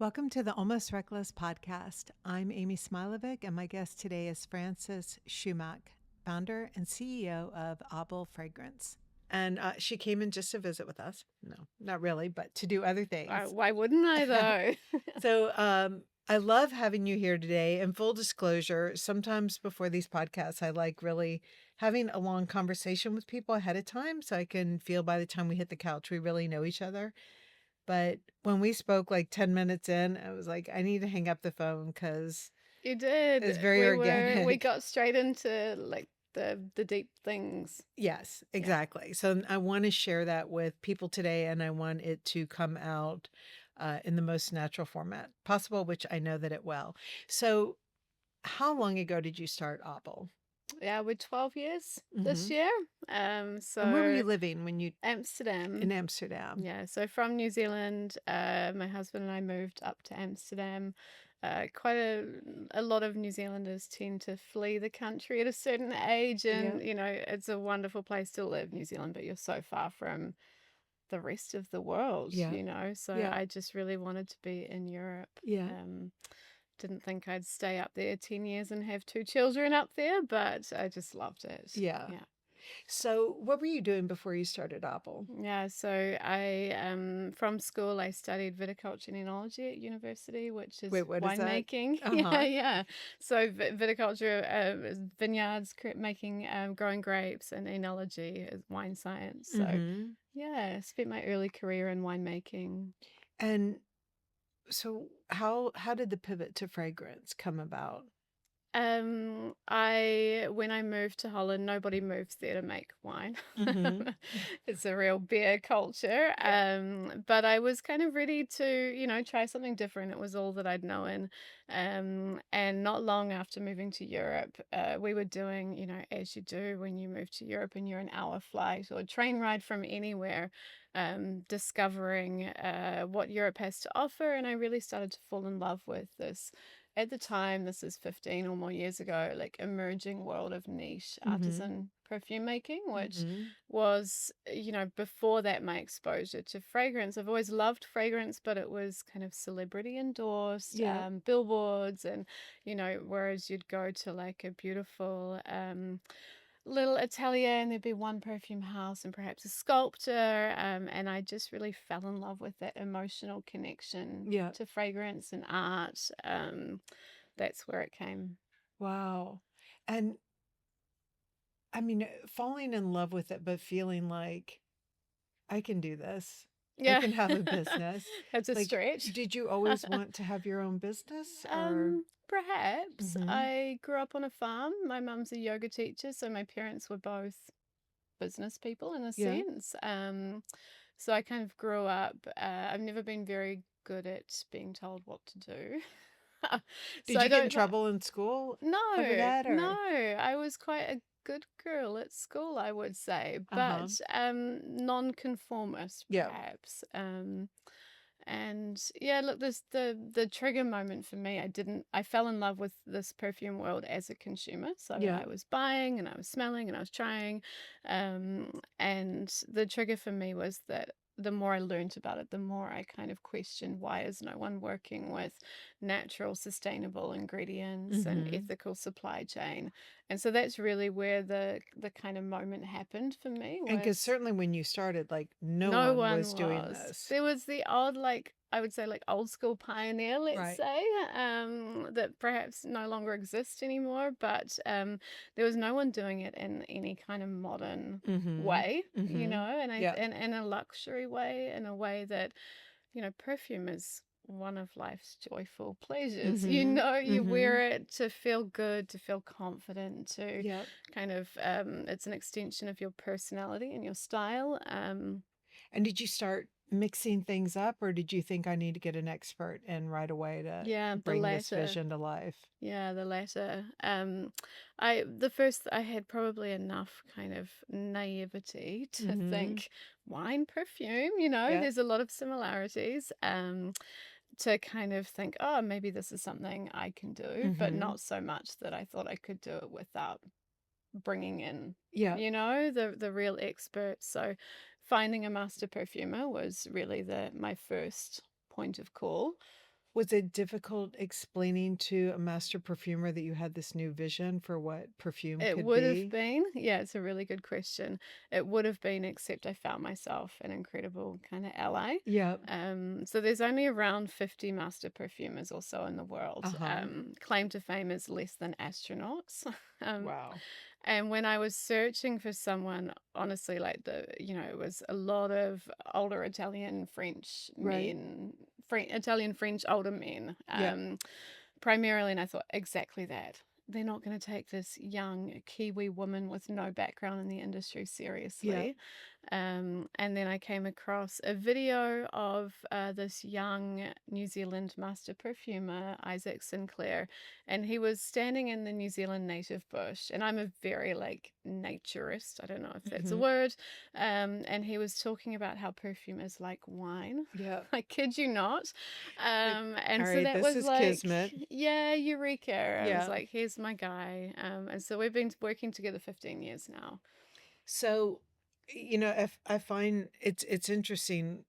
Welcome to the Almost Reckless podcast. I'm Amy Smilovic, and my guest today is Frances Shoemack, founder and CEO of Abel Fragrance. And she came in just to visit with us. No, not really, but to do other things. Why wouldn't I, though? So I love having you here today. And full disclosure, sometimes before these podcasts, I like really having a long conversation with people ahead of time so I can feel by the time we hit the couch, we really know each other. But when we spoke like 10 minutes in, I was like, I need to hang up the phone because You did. it's very organic. We got straight into like the deep things. Yes, exactly. Yeah. So I want to share that with people today, and I want it to come out in the most natural format possible, which I know that it will. So how long ago did you start Abel? Yeah, we're 12 years this year. So and where were you living when you... Amsterdam. In Amsterdam. Yeah, so from New Zealand, my husband and I moved up to Amsterdam. Quite a lot of New Zealanders tend to flee the country at a certain age, and you know, it's a wonderful place to live, New Zealand, but you're so far from the rest of the world, you know. So I just really wanted to be in Europe. Didn't think I'd stay up there 10 years and have 2 children up there, but I just loved it. Yeah. So what were you doing before you started Abel? Yeah, so I from school I studied viticulture and enology at university, which is winemaking. Yeah. So viticulture, vineyards, making, growing grapes, and enology is wine science. So I spent my early career in winemaking. And so how did the pivot to fragrance come about? When I moved to Holland, nobody moves there to make wine. It's a real beer culture. But I was kind of ready to, you know, try something different. It was all that I'd known. And not long after moving to Europe, we were doing, you know, as you do when you move to Europe and you're an hour flight or a train ride from anywhere, discovering what Europe has to offer. And I really started to fall in love with this. At the time, this is 15 or more years ago, like emerging world of niche artisan perfume making, which was, you know, before that, my exposure to fragrance. I've always loved fragrance, but it was kind of celebrity endorsed, billboards, and, you know, whereas you'd go to like a beautiful little atelier and there'd be one perfume house and perhaps a sculptor, and I just really fell in love with that emotional connection to fragrance and art. That's where it came. Wow. And I mean, falling in love with it, but feeling like I can do this. I can have a business. That's a stretch. Did you always want to have your own business? Or? Perhaps. I grew up on a farm. My mum's a yoga teacher, so my parents were both business people in a sense. So I kind of grew up. I've never been very good at being told what to do. Did you get in trouble in school? No, over that, or? No. I was quite a good girl at school, I would say, but non-conformist, perhaps. And yeah, look, this the trigger moment for me. I fell in love with this perfume world as a consumer. So I was buying and I was smelling and I was trying. And the trigger for me was that the more I learned about it, the more I kind of questioned, why is no one working with natural, sustainable ingredients and ethical supply chain? And so that's really where the kind of moment happened for me. And because certainly when you started, like no one was doing this. There was the odd, like, I would say, like old school pioneer, let's say, that perhaps no longer exists anymore, but there was no one doing it in any kind of modern way, you know, and in a luxury way, in a way that, you know, perfume is one of life's joyful pleasures. You know, you wear it to feel good, to feel confident, to kind of it's an extension of your personality and your style. And did you start mixing things up, or did you think I need to get an expert in right away to bring this vision to life? Yeah, the latter. I had probably enough kind of naivety to think wine, perfume, you know, there's a lot of similarities. To kind of think, oh, maybe this is something I can do, but not so much that I thought I could do it without bringing in, you know, the real experts. So finding a master perfumer was really my first point of call. Was it difficult explaining to a master perfumer that you had this new vision for what perfume It could would have be? been, yeah, it's a really good question. It would have been, except I found myself an incredible kind of ally. Yeah. So there's only around 50 master perfumers or so in the world. Uh-huh. Claim to fame is less than astronauts. um, Wow. and when I was searching for someone, honestly, like it was a lot of older Italian, French Right. men, Italian, French older men, Yeah. primarily. And I thought exactly that. They're not going to take this young Kiwi woman with no background in the industry Yeah. seriously. And then I came across a video of this young New Zealand master perfumer, Isaac Sinclair, and he was standing in the New Zealand native bush. And I'm a very like naturist, I don't know if that's a Mm-hmm. word. And he was talking about how perfume is like wine. Yeah. I kid you not. Like, And all so right, that this was is like, kismet. yeah, eureka. I was Yeah. like, here's my guy. And so we've been working together 15 years now. So, if I find it's interesting,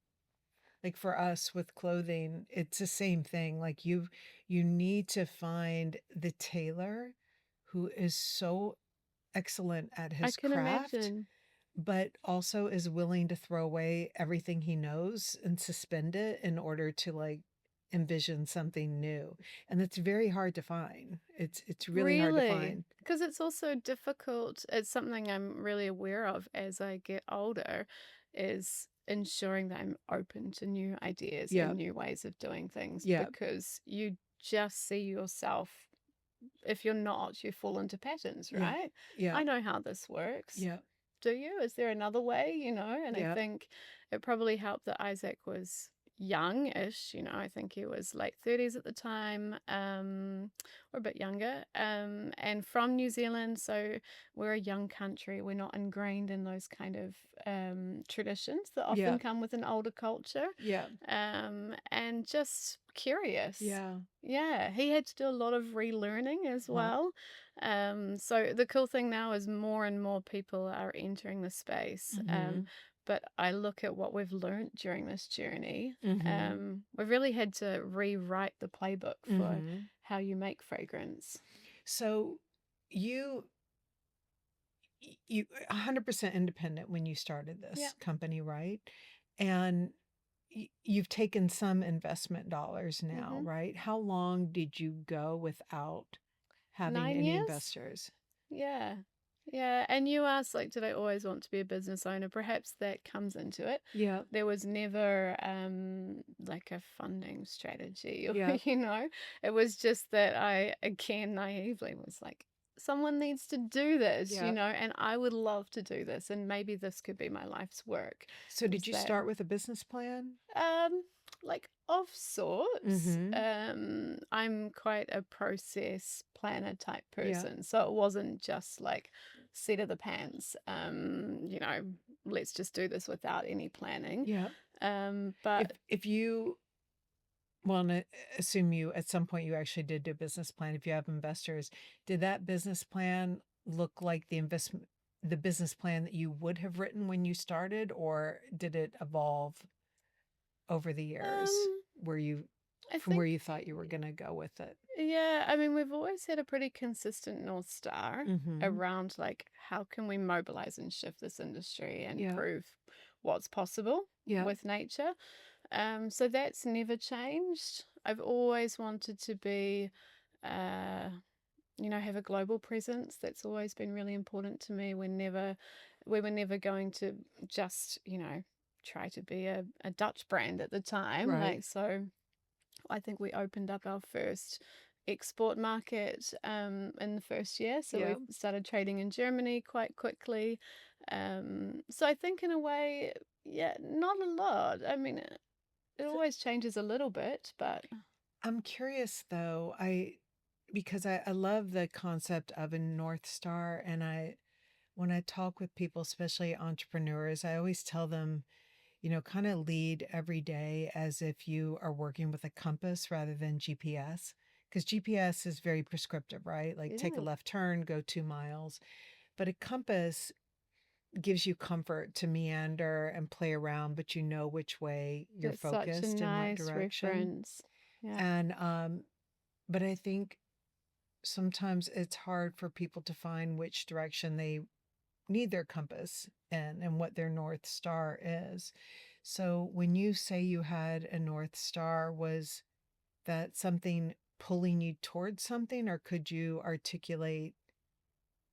like for us with clothing, it's the same thing. Like you need to find the tailor who is so excellent at I his can craft, imagine. but also is willing to throw away everything he knows and suspend it in order to like envision something new. And it's very hard to find. It's really hard to Really? find. Because it's also difficult. It's something I'm really aware of as I get older, is ensuring that I'm open to new ideas Yeah. and new ways of doing things, Yeah. because you just see yourself. If you're not, you fall into patterns, Yeah. right? Yeah. I know how this works. Yeah. Do you? Is there another way, And I Yeah. think it probably helped that Isaac was young-ish, I think he was late 30s at the time, or a bit younger, and from New Zealand. So we're a young country. We're not ingrained in those kind of traditions that Yeah. often come with an older culture, Yeah. and just curious. Yeah. Yeah, he had to do a lot of relearning as Wow. well. So the cool thing now is more and more people are entering the space. Mm-hmm. But I look at what we've learned during this journey. Mm-hmm. We've really had to rewrite the playbook for Mm-hmm. how you make fragrance. So you you 100% independent when you started Yeah. this company, right? And you've taken some investment dollars now, hmm right? How long did you go without having 9 any years? investors? Yeah. Yeah. And you asked, like, did I always want to be a business owner? Perhaps that comes into it. Yeah. There was never like a funding strategy, or, Yeah. it was just that I, again, naively was like, someone needs to do this, Yeah. and I would love to do this. And maybe this could be my life's work. So Was did you that, start with a business plan? um, like of sorts. Mm-hmm. I'm quite a process planner type Yeah. person, so it wasn't just like seat of the pants. Let's just do this without any planning. Yeah. But If you want to assume you at some point you actually did do a business plan, if you have investors, did that business plan look like the business plan that you would have written when you started, or did it evolve over the years where you I from where think, you thought you were going to go with it? yeah, I mean, we've always had a pretty consistent North Star Mm-hmm. around like how can we mobilize and shift this industry and Yeah. prove what's possible Yeah. with nature. So that's never changed. I've always wanted to be, have a global presence. That's always been really important to me. We were never going to just, try to be a Dutch brand at the time. Right. Like, so I think we opened up our first export market in the first year. So Yeah. we started trading in Germany quite quickly. So I think in a way, yeah, not a lot. I mean, it So always changes a little bit, but I'm curious though, because I love the concept of a North Star, and when I talk with people, especially entrepreneurs, I always tell them, kind of lead every day as if you are working with a compass rather than GPS. Because GPS is very prescriptive, right? Like take a yeah, left turn, go 2 miles. But a compass gives you comfort to meander and play around, but you know which way you're that's such a focused in what nice direction. reference. Yeah. And but I think sometimes it's hard for people to find which direction they need their compass in and what their North Star is. So when you say you had a North Star, was that something pulling you towards something, or could you articulate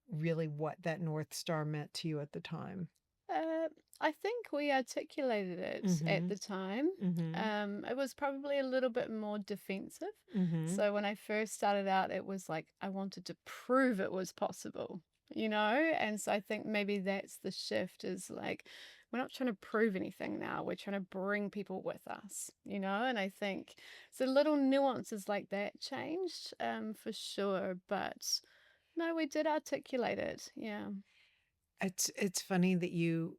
really what that North Star meant to you at the time? Uh, I think we articulated it at Mm-hmm. the time. Mm-hmm. It was probably a little bit more defensive. Mm-hmm. So when I first started out, it was like I wanted to prove it was possible, you know? And so I think maybe that's the shift is like, we're not trying to prove anything now. We're trying to bring people with us, you know? And I think so little nuances like that changed for sure. But no, we did articulate it. Yeah. It's funny that you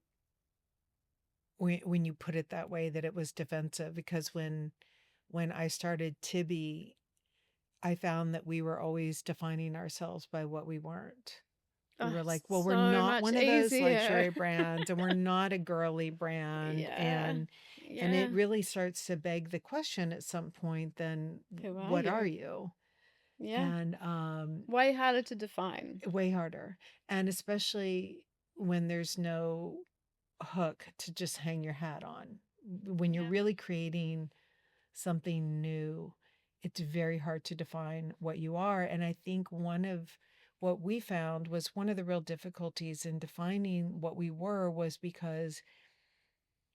when you put it that way, that it was defensive, because when I started Tibi, I found that we were always defining ourselves by what we weren't. We Oh, were like, well, we're so not much one of those easier. luxury brands, and we're not a girly brand. Yeah. And it Yeah. really starts to beg the question at some point, then Who are what are you? you? Yeah. And Way harder to define. way harder. And especially when there's no hook to just hang your hat on. When you're Yeah. really creating something new, it's very hard to define what you are. And I think one of what we found was one of the real difficulties in defining what we were was because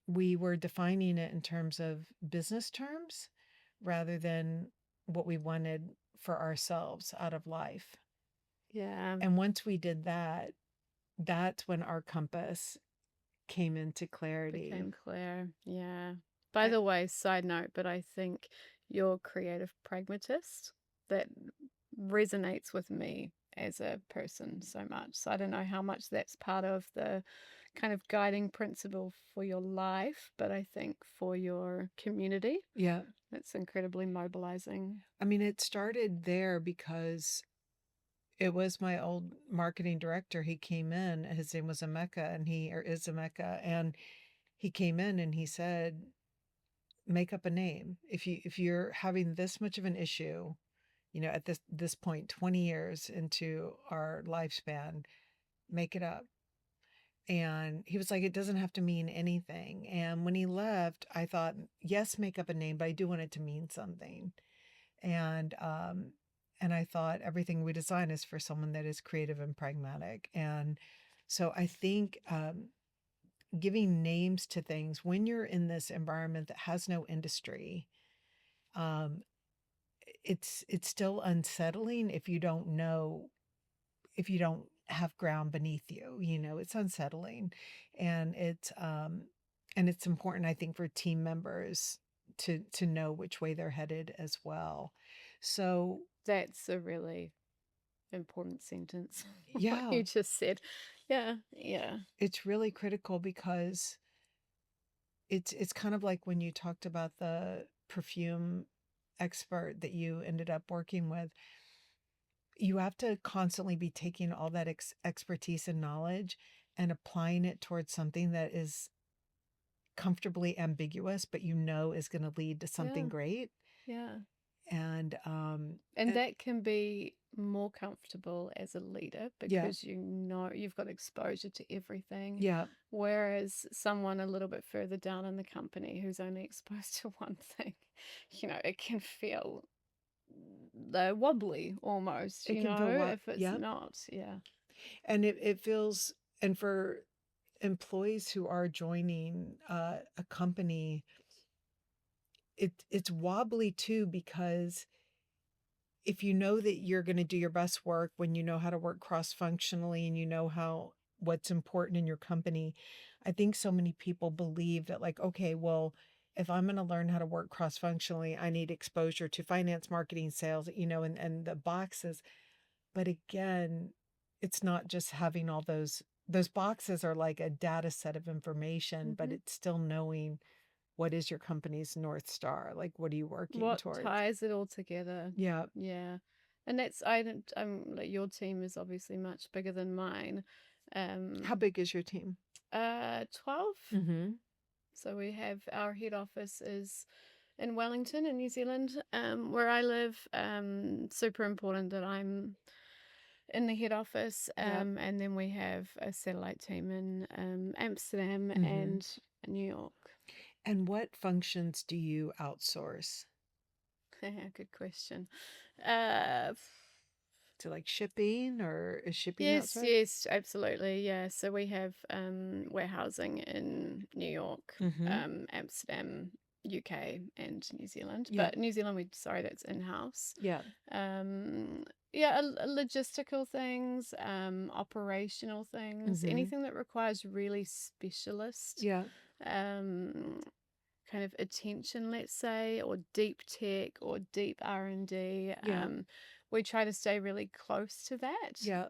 we were defining it in terms of business terms rather than what we wanted for ourselves out of life. Yeah. And once we did that, that's when our compass came into clarity. Became clear. Yeah. By Uh, the way, side note, but I think you're creative pragmatist. That resonates with me as a person so much. So I don't know how much that's part of the kind of guiding principle for your life, but I think for your community, Yeah. it's incredibly mobilizing. I mean, it started there because it was my old marketing director. He came in, his name was Emeka, and he, or is Emeka, and he came in and he said, make up a name. If you're having this much of an issue, at this point, 20 years into our lifespan, make it up. And he was like, it doesn't have to mean anything. And when he left, I thought, yes, make up a name, but I do want it to mean something. And and I thought everything we design is for someone that is creative and pragmatic. And so I think giving names to things when you're in this environment that has no industry, um, it's still unsettling if you don't know, if you don't have ground beneath you. It's unsettling, and it's important, I think, for team members to know which way they're headed as well. So That's a really important sentence, what yeah, you just said. Yeah, yeah, it's really critical because it's kind of like when you talked about the perfume expert that you ended up working with. You have to constantly be taking all that expertise and knowledge and applying it towards something that is comfortably ambiguous, but is going to lead to something yeah, great. yeah. And And that can be more comfortable as a leader yeah, because you know you've got exposure to everything. yeah, Whereas someone a little bit further down in the company who's only exposed to one thing, it can feel wobbly almost, it can feel what, if it's yeah. not. Yeah. And it feels, and for employees who are joining a company, it's wobbly too, because if you know that you're going to do your best work when you know how to work cross functionally and you know how what's important in your company, I think so many people believe that, like, okay, well, if I'm going to learn how to work cross functionally, I need exposure to finance, marketing, sales, and the boxes. But again, it's not just having all those boxes are like a data set of information, but Hmm. it's still knowing what is your company's North Star, like what are you working What towards. ties it all together? Yeah. Yeah. And that's I don't I'm like your team is obviously much bigger than mine. How big is your team? 12. Mm-hmm. So we have our head office is in Wellington in New Zealand, where I live. Super important that I'm in the head office, Yeah. and then we have a satellite team in Amsterdam Mm-hmm. and New York. And what functions do you outsource? Good question. Uh, To like shipping, or is shipping yes, outside? yes, absolutely. Yeah. So we have warehousing in New York, Mm-hmm. Amsterdam, UK, and New Zealand. Yeah. But New Zealand, sorry, that's in-house. Yeah. Um, yeah, logistical things, operational things, Mm-hmm. anything that requires really specialist Yeah. um, kind of attention, let's say, or deep tech or deep R&D. Yeah. We try to stay really close to that. Yeah.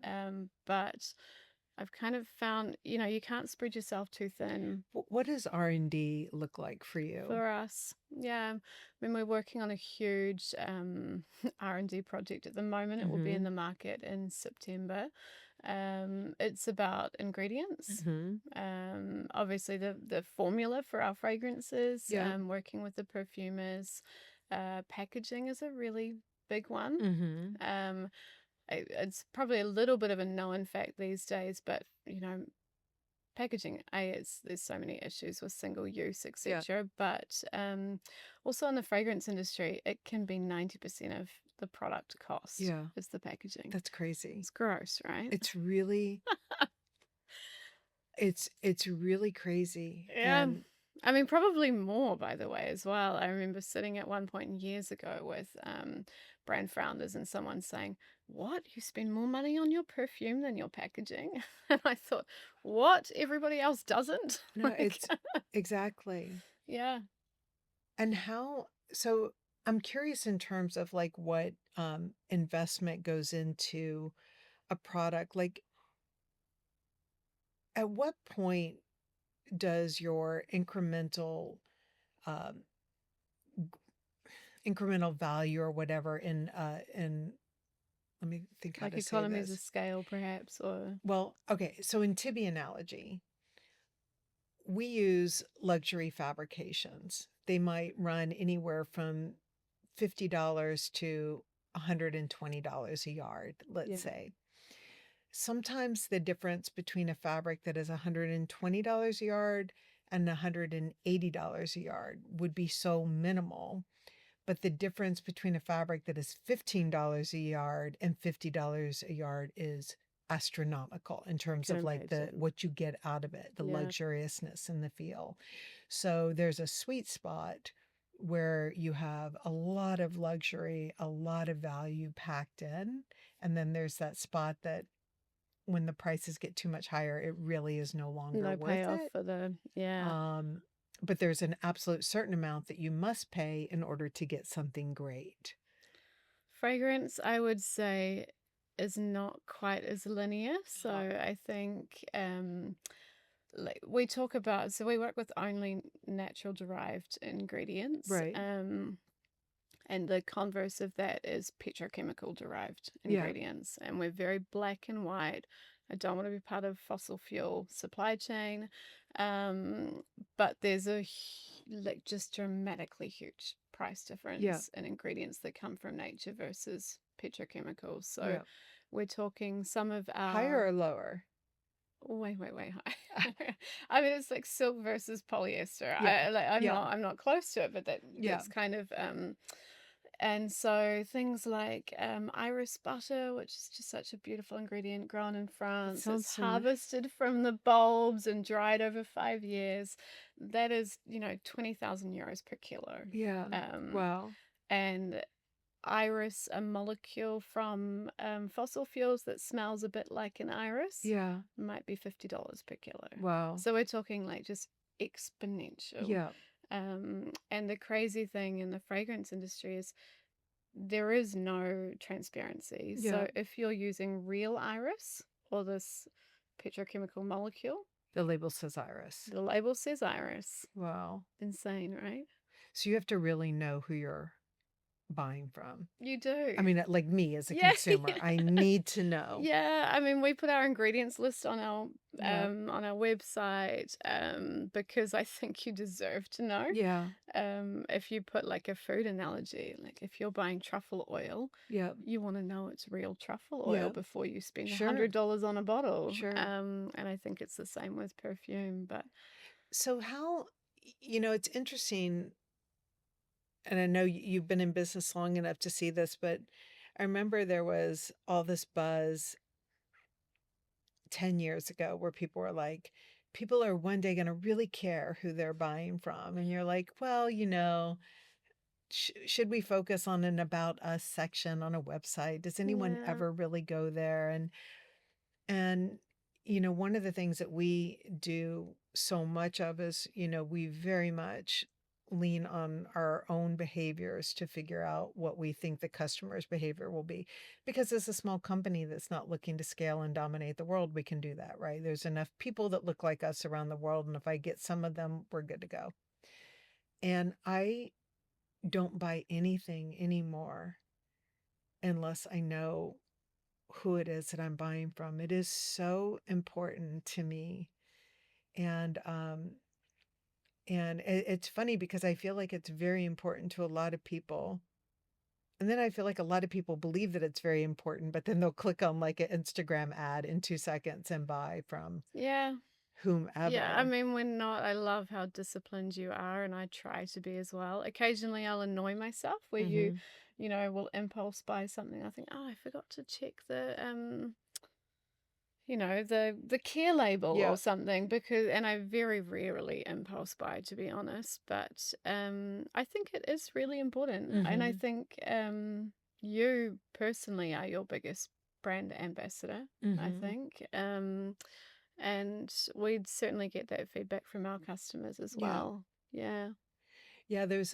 But I've kind of found, you can't spread yourself too thin. What does R&D look like for you? For us, yeah. I mean, we're working on a huge R&D project at the moment. It will be in Mm-hmm. the market in September. It's about ingredients. Mm-hmm. Obviously, the formula for our fragrances, Yeah. working with the perfumers. Packaging is a really big one. Mm-hmm. It's probably a little bit of a known fact these days, but packaging, there's so many issues with single use, Yeah. etc. But also in the fragrance industry, it can be 90% of the product cost Yeah. is the packaging. That's crazy. It's gross, right? It's really it's really crazy. Yeah. And I mean, probably more, by the way, as well. I remember sitting at one point years ago with brand founders and someone saying, "What? You spend more money on your perfume than your packaging?" And I thought, "What? Everybody else doesn't?" no, Like, it's exactly. yeah. And so I'm curious in terms of like what investment goes into a product. Like at what point does your um incremental value or whatever in let me think how Like to say economies of this. scale, perhaps, or Well, okay, so in Tibi analogy, we use luxury fabrications. They might run anywhere from $50 to $120 a yard, let's yeah, say. Sometimes the difference between a fabric that is $120 a yard and $180 a yard would be so minimal. But the difference between a fabric that is $15 a yard and $50 a yard is astronomical in I terms can of like the imagine. what you get out of it, the Yeah, luxuriousness and the feel. So there's a sweet spot where you have a lot of luxury, a lot of value packed in, and then there's that spot that when the prices get too much higher, it really is no longer no worth payoff it. for the yeah. Um, but there's an absolute certain amount that you must pay in order to get something great. Fragrance, I would say, is not quite as linear. So Uh-huh. I think like we talk about, so we work with only natural derived ingredients. Right. And the converse of that is petrochemical derived Yeah. ingredients. And we're very black and white. I don't want to be part of fossil fuel supply chain. But there's like just dramatically huge price Yeah. difference in ingredients that come from nature versus petrochemicals. So Yeah. we're talking some of Higher our or lower? way high. I mean, it's like silk versus polyester. Yeah. Yeah. I'm not close to it, but Yeah. that's kind of and so things like iris butter, which is just such a beautiful ingredient grown in It France. sounds It's so nice. harvested from the bulbs and dried over 5 years. That is, 20,000 euros per kilo. Yeah. Um, Wow. and iris, a molecule from fossil fuels that smells a bit like an iris, Yeah. might be $50 per kilo. Wow. So we're talking like just exponential. Yeah. And the crazy thing in the fragrance industry is there is no transparency. Yeah. So if you're using real iris or this petrochemical molecule, The label says iris. the label says iris. Wow. Insane, right? So you have to really know who you're buying from? You I do. mean, like me as a Yeah, consumer, I need to know. yeah. I mean, we put our ingredients list Yeah. on our website because I think you deserve to know. Yeah. If you put like a food analogy, like if you're buying truffle oil, Yeah. you want to know it's real truffle oil Yeah. before you spend Sure. $100 on a bottle. Sure. And I think it's the same with perfume. But So how, it's interesting, and I know you've been in business long enough to see this, but I remember there was all this buzz 10 years ago where people were like, people are one day going to really care who they're buying from. And you're like, well, should we focus on an about us section on a website? Does anyone yeah, ever really go there? And one of the things that we do so much of is, we very much lean on our own behaviors to figure out what we think the customer's behavior will be. Because as a small company that's not looking to scale and dominate the world, we can do that, right? There's enough people that look like us around the world, and if I get some of them, we're good to go. And I don't buy anything anymore unless I know who it is that I'm buying from. It is so important to me. And it's funny because I feel like it's very important to a lot of people. And then I feel like a lot of people believe that it's very important, but then they'll click on like an Instagram ad in 2 seconds and buy from yeah. Yeah, I whomever. mean, we're not. I love how disciplined you are, and I try to be as well. Occasionally, I'll annoy myself where Hmm. will impulse buy something. I think, oh, I forgot to check the care label Yeah. or something and I very rarely impulse buy, to be honest. But I think it is really important, and I Hmm. think you personally are your biggest brand ambassador, I Hmm. think. And we'd certainly get that feedback from our customers as Yeah. well. Yeah. Yeah, there's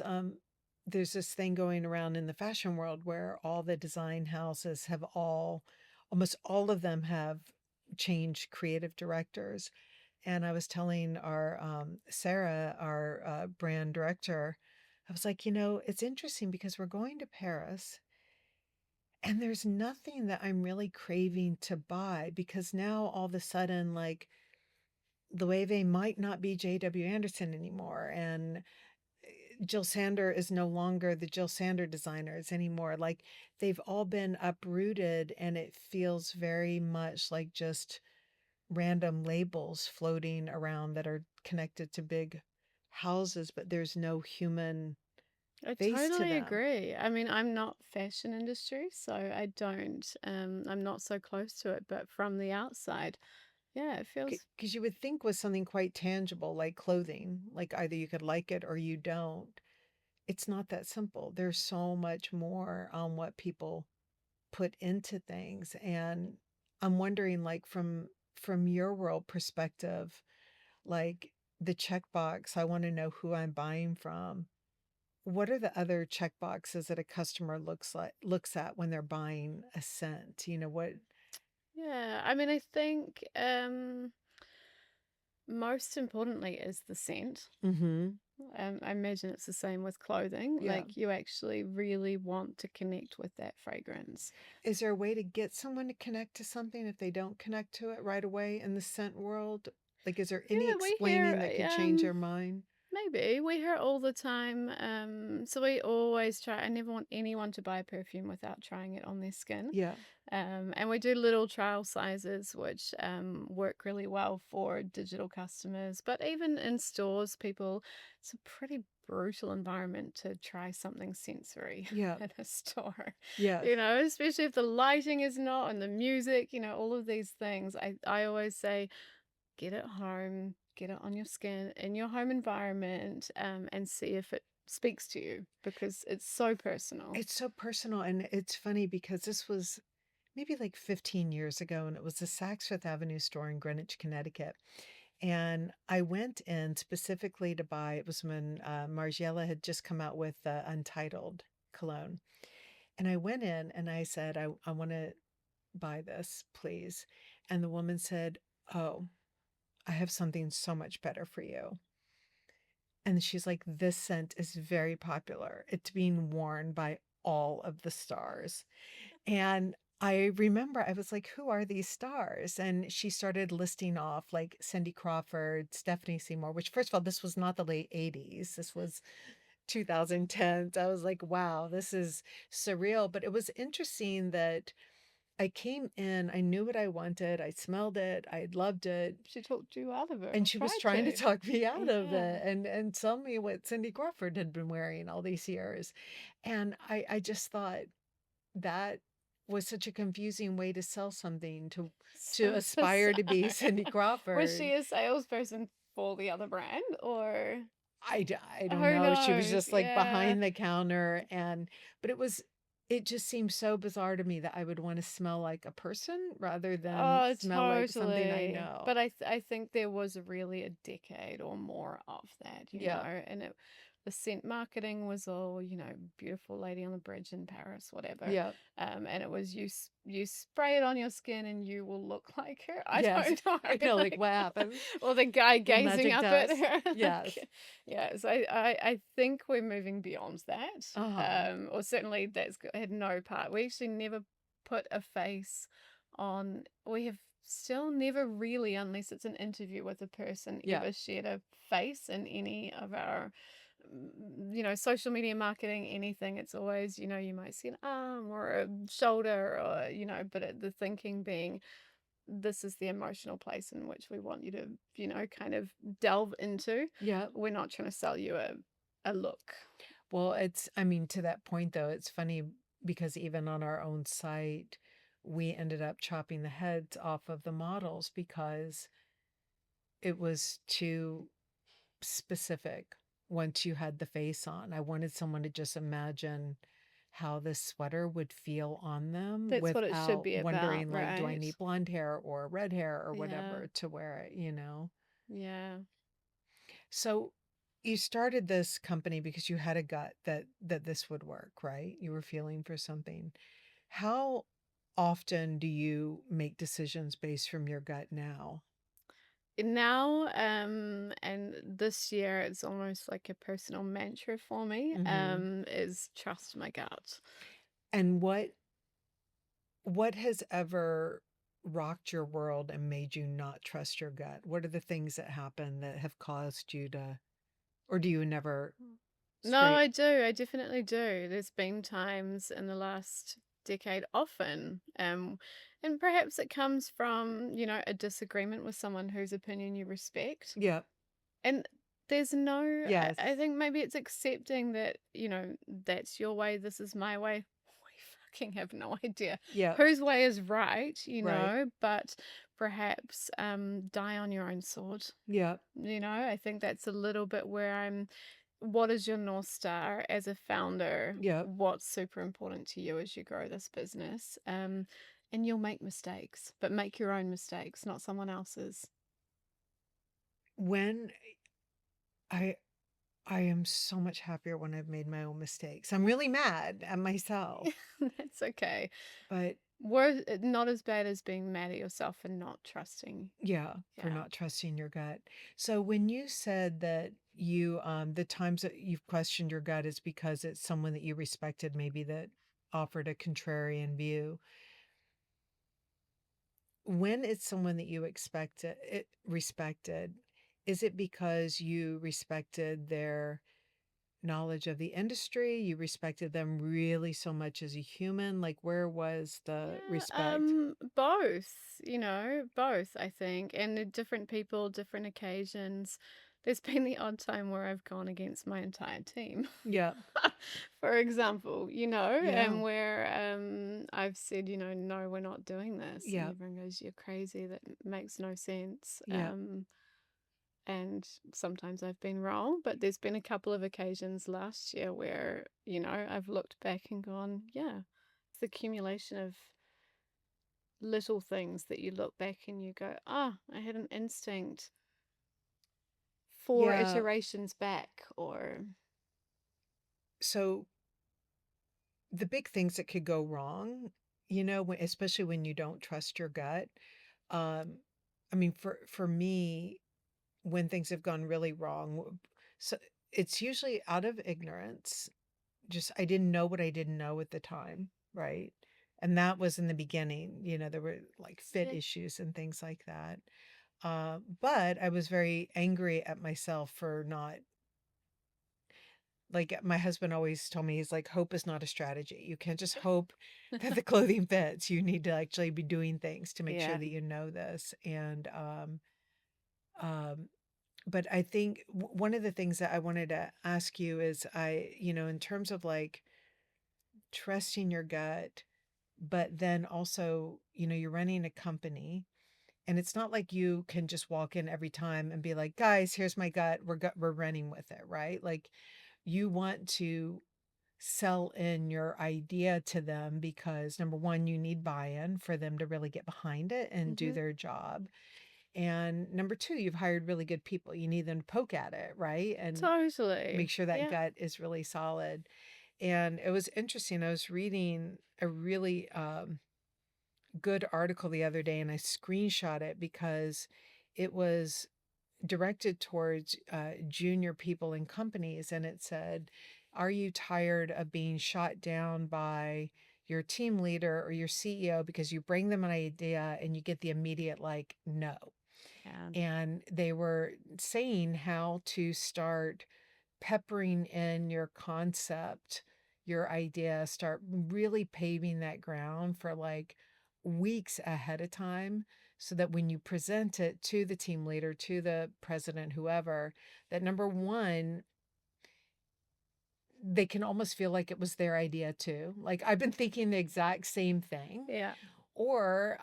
this thing going around in the fashion world where all the design houses have almost all of them have changed creative directors. And I was telling our Sarah, our brand director, I was like, it's interesting because we're going to Paris and there's nothing that I'm really craving to buy because now all of a sudden, like, Loewe might not be J.W. Anderson anymore. And Jill Sander is no longer the Jill Sander designers anymore. Like, they've all been uprooted, and it feels very much like just random labels floating around that are connected to big houses, but there's no human I face to totally them. agree. I mean, I'm not fashion industry, so I don't I'm not so close to it, but from the outside, yeah, it feels Because you would think with something quite tangible like clothing, like either you could like it or you don't. It's not that simple. There's so much more on what people put into things. And I'm wondering, like, from your world perspective, like the checkbox, I want to know who I'm buying from. What are the other check boxes that a customer looks at when they're buying a scent? What? yeah. I mean, I think most importantly is the scent. Mm-hmm. I imagine it's the same with clothing. Yeah. Like you actually really want to connect with that fragrance. Is there a way to get someone to connect to something if they don't connect to it right away in the scent world? Like, is there any Yeah, we hear explaining that could change their mind? maybe we hear it all the time. So we always try. I never want anyone to buy perfume without trying it on their skin. Yeah. And we do little trial sizes, which work really well for digital customers. But even in stores, it's a pretty brutal environment to try something sensory Yeah. at a store, Yes. especially if the lighting is not and the music, all of these things. I always say, get it home, get it on your skin in your home environment, and see if it speaks to you because it's so personal. It's so personal. And it's funny because this was maybe like 15 years ago, and it was the Saks Fifth Avenue store in Greenwich, Connecticut. And I went in specifically to buy, it was when Margiela had just come out with the Untitled cologne. And I went in and I said, I want to buy this, please. And the woman said, oh, I have something so much better for you. And she's like, this scent is very popular. It's being worn by all of the stars. And I remember I was like, who are these stars? And she started listing off like Cindy Crawford, Stephanie Seymour, which, first of all, this was not the late 80s. This was 2010s. I was like, wow, this is surreal. But it was interesting that I came in, I knew what I wanted, I smelled it, I loved it. She talked you out of it, or And she was tried trying to to. talk me out of Yeah. it and tell me what Cindy Crawford had been wearing all these years. And I just thought that was such a confusing way to sell something, to So aspire to be Cindy bizarre. Was Crawford. she a salesperson for the other brand, or I don't who know. She was knows? just like Yeah. behind the counter, but it just seemed so bizarre to me that I would want to smell like a person rather than Oh, smell like something I totally. know. But I think there was really a decade or more of that, Yep. and the scent marketing was all, beautiful lady on the bridge in Paris, whatever. Yep. And it was you spray it on your skin and you will look like her. I Yes. don't know, I know, like, like, what happened? or the guy Little gazing magic up at dust. her. Yes. Yeah, so I think we're moving beyond that. Uh-huh. Or certainly had no part. We actually never put a face on. We have still never really, unless it's an interview with a person, Yeah. ever shared a face in any of our social media marketing, anything. It's always, you might see an arm or a shoulder, or but the thinking being, this is the emotional place in which we want you to, kind of delve into. Yep. We're not trying to sell you a look. Well, I mean, to that point though, it's funny because even on our own site, we ended up chopping the heads off of the models because it was too specific once you had the face on. I wanted someone to just imagine how this sweater would feel on them That's what it should without be about, wondering, like, do I right? need blonde hair or red hair or Yeah. whatever to wear it, you know? Yeah. So you started this company because you had a gut that this would work, right? You were feeling for something. How often do you make decisions based from your gut now? Now, and this year it's almost like a personal mantra for me, Hmm. is trust my gut. And what has ever rocked your world and made you not trust your gut? What are the things that happen that have caused you to, or do you never No, straight? I do. I definitely do. There's been times in the last decade, often, and perhaps it comes from, a disagreement with someone whose opinion you respect. Yep. And there's no, Yes. I think maybe it's accepting that, that's your way, this is my way. We fucking have no idea Yep. whose way is right, Right. but perhaps die on your own sword. Yep. I think that's a little bit where what is your North Star as a founder? Yep. What's super important to you as you grow this business? And you'll make mistakes, but make your own mistakes, not someone else's. When I I am so much happier when I've made my own mistakes. I'm really mad at myself, That's okay. but We're not as bad as being mad at yourself and not trusting. yeah, for Yeah. not trusting your gut. So when you said that the times that you've questioned your gut is because it's someone that you respected, maybe that offered a contrarian view. When it's someone that you respected, is it because you respected their knowledge of the industry? You respected them really so much as a human? Like, where was the Yeah, respect? both, both, I think. And different people, different occasions. There's been the odd time where I've gone against my entire team. Yeah. For example, Yeah. and where I've said, no, we're not doing this. And Yeah. everyone goes, you're crazy. That makes no sense. Yeah. And sometimes I've been wrong, but there's been a couple of occasions last year where, I've looked back and gone, yeah, it's the accumulation of little things that you look back and you go, I had an instinct 4 Yeah. iterations back, or So the big things that could go wrong, especially when you don't trust your gut. Um, I mean, for me, when things have gone really wrong, so it's usually out of ignorance, I didn't know what I didn't know at the time, right? And that was in the beginning. There were like fit Yeah. issues and things like that. But I was very angry at myself for not, like, my husband always told me, he's like, hope is not a strategy. You can't just hope that the clothing fits. You need to actually be doing things to make sure Yeah. that you know this. And um, but I think one of the things that I wanted to ask you is, in terms of like trusting your gut, but then also, you're running a company, and it's not like you can just walk in every time and be like, guys, here's my gut. We're running with it, right? Like, you want to sell in your idea to them because, number one, you need buy-in for them to really get behind it and do Hmm. their job. And number two, you've hired really good people. You need them to poke at it, right? And make Totally. sure that Yeah. gut is really solid. And it was interesting. I was reading a really good article the other day, and I screenshot it because it was directed towards junior people in companies. And it said, are you tired of being shot down by your team leader or your CEO because you bring them an idea and you get the immediate, like, no? Yeah. And they were saying how to start peppering in your concept, your idea, start really paving that ground for like weeks ahead of time, so that when you present it to the team leader, to the president, whoever, that number one, they can almost feel like it was their idea too. Like, I've been thinking the exact same thing. Yeah. Or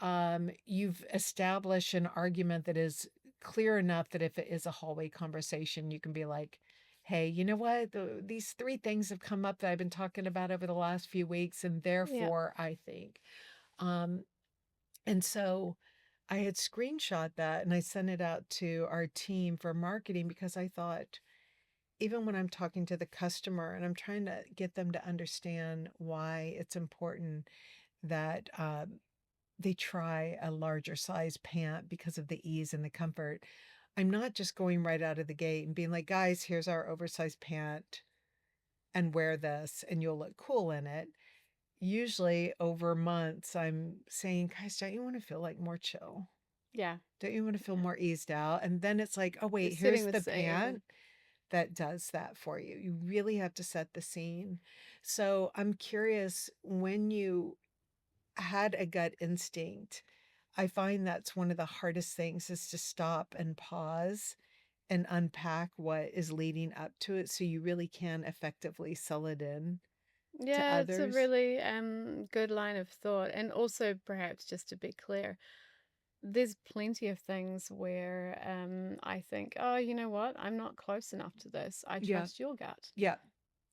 you've established an argument that is clear enough that if it is a hallway conversation, you can be like, hey, you know what? These three things have come up that I've been talking about over the last few weeks, and Yeah. therefore I think. Um, and so I had screenshot that and I sent it out to our team for marketing, because I thought, even when I'm talking to the customer and I'm trying to get them to understand why it's important that they try a larger size pant because of the ease and the comfort, I'm not just going right out of the gate and being like, guys, here's our oversized pant and wear this and you'll look cool in it. Usually over months, I'm saying, guys, don't you want to feel like more chill? Yeah. Don't you want to feel Yeah. more eased out? And then it's like, oh, You're wait, setting here's the the scene. pant that does that for you. You really have to set the scene. So I'm curious, when you had a gut instinct, I find that's one of the hardest things, is to stop and pause and unpack what is leading up to it so you really can effectively sell it in to Yeah, it's a others. really good line of thought. And also, perhaps just to be clear, there's plenty of things where I think, oh, you know what? I'm not close enough to this. I Yeah. trust your gut. Yeah.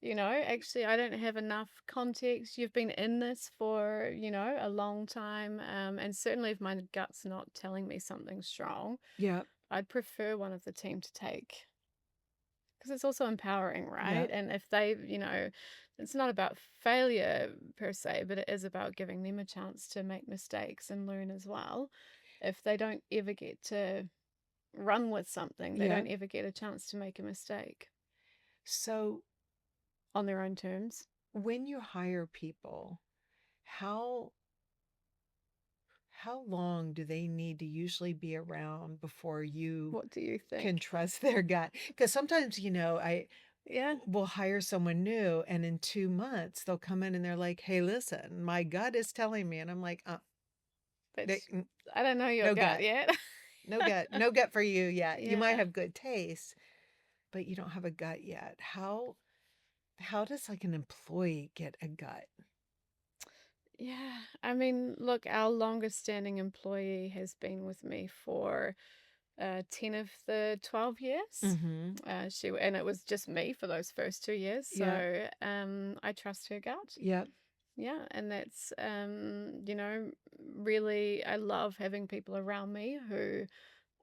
Actually, I don't have enough context. You've been in this for, a long time. And certainly, if my gut's not telling me something strong, Yeah. I'd prefer one of the team to take, because it's also empowering, Yeah. right? And if they, it's not about failure per se, but it is about giving them a chance to make mistakes and learn as well. If they don't ever get to run with something, they Yeah. don't ever get a chance to make a mistake So on their own terms. when you hire people, how how long do they need to usually be around before you What do you can think? trust their gut? Because sometimes, I Yeah, will hire someone new, and in 2 months they'll come in and they're like, hey, listen, my gut is telling me. And I'm like, but they, I don't know your no gut gut, yet. no gut, no gut for you yet. You might Yeah. have good taste, but you don't have a gut yet. How does like an employee get a gut? Yeah. I mean, look, our longest standing employee has been with me for 10 of the 12 years. Mm-hmm. And it was just me for those first 2 years. Yeah. So I trust her gut. Yep. Yeah. And that's, really, I love having people around me who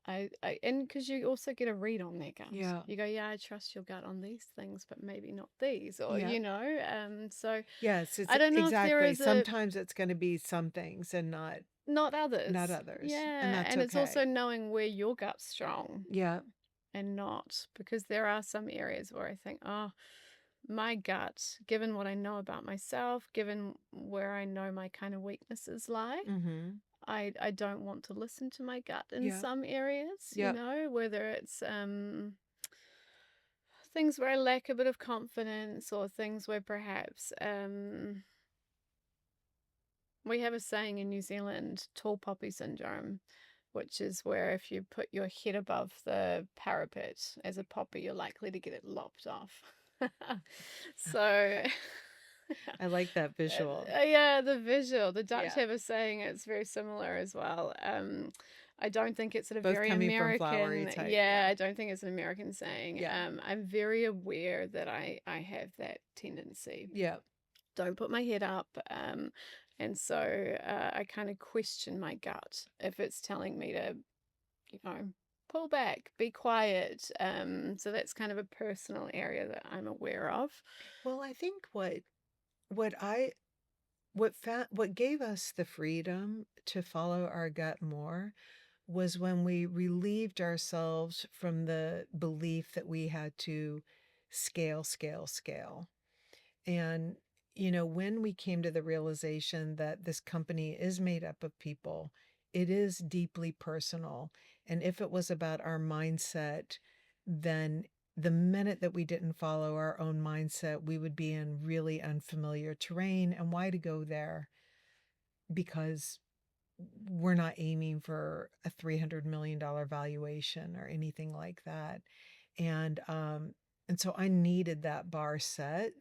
and because you also get a read on their gut. Yeah. You go, yeah, I trust your gut on these things, but maybe not these, or, Yep. so Yes, it's I don't know if there exactly. is a Sometimes it's going to be some things and not not others. others. And Yeah. that's And it's also okay. knowing where your gut's strong Yeah. and not, because there are some areas where I think, oh, my gut, given what I know about myself, given where I know my kind of weaknesses lie, Mm-hmm. I don't want to listen to my gut in Yep. some areas, Yep. whether it's things where I lack a bit of confidence, or things where perhaps we have a saying in New Zealand, tall poppy syndrome, which is where if you put your head above the parapet as a poppy, you're likely to get it lopped off. So, I like that visual. yeah, the visual. The Dutch Yeah. have a saying, it's very similar as well. I don't think it's a Both very coming from flowery American, type. yeah, Yeah. I don't think it's an American saying. Yeah. I'm very aware that I have that tendency. Yeah. Don't put my head up. And so I kind of question my gut if it's telling me to, you know, pull back, be quiet. So that's kind of a personal area that I'm aware of. Well, I think what I what gave us the freedom to follow our gut more was when we relieved ourselves from the belief that we had to scale, scale, scale. And, when we came to the realization that this company is made up of people, it is deeply personal. And if it was about our mindset, then the minute that we didn't follow our own mindset, we would be in really unfamiliar terrain. And why to go there? Because we're not aiming for a $300 million valuation or anything like that. And so I needed that bar set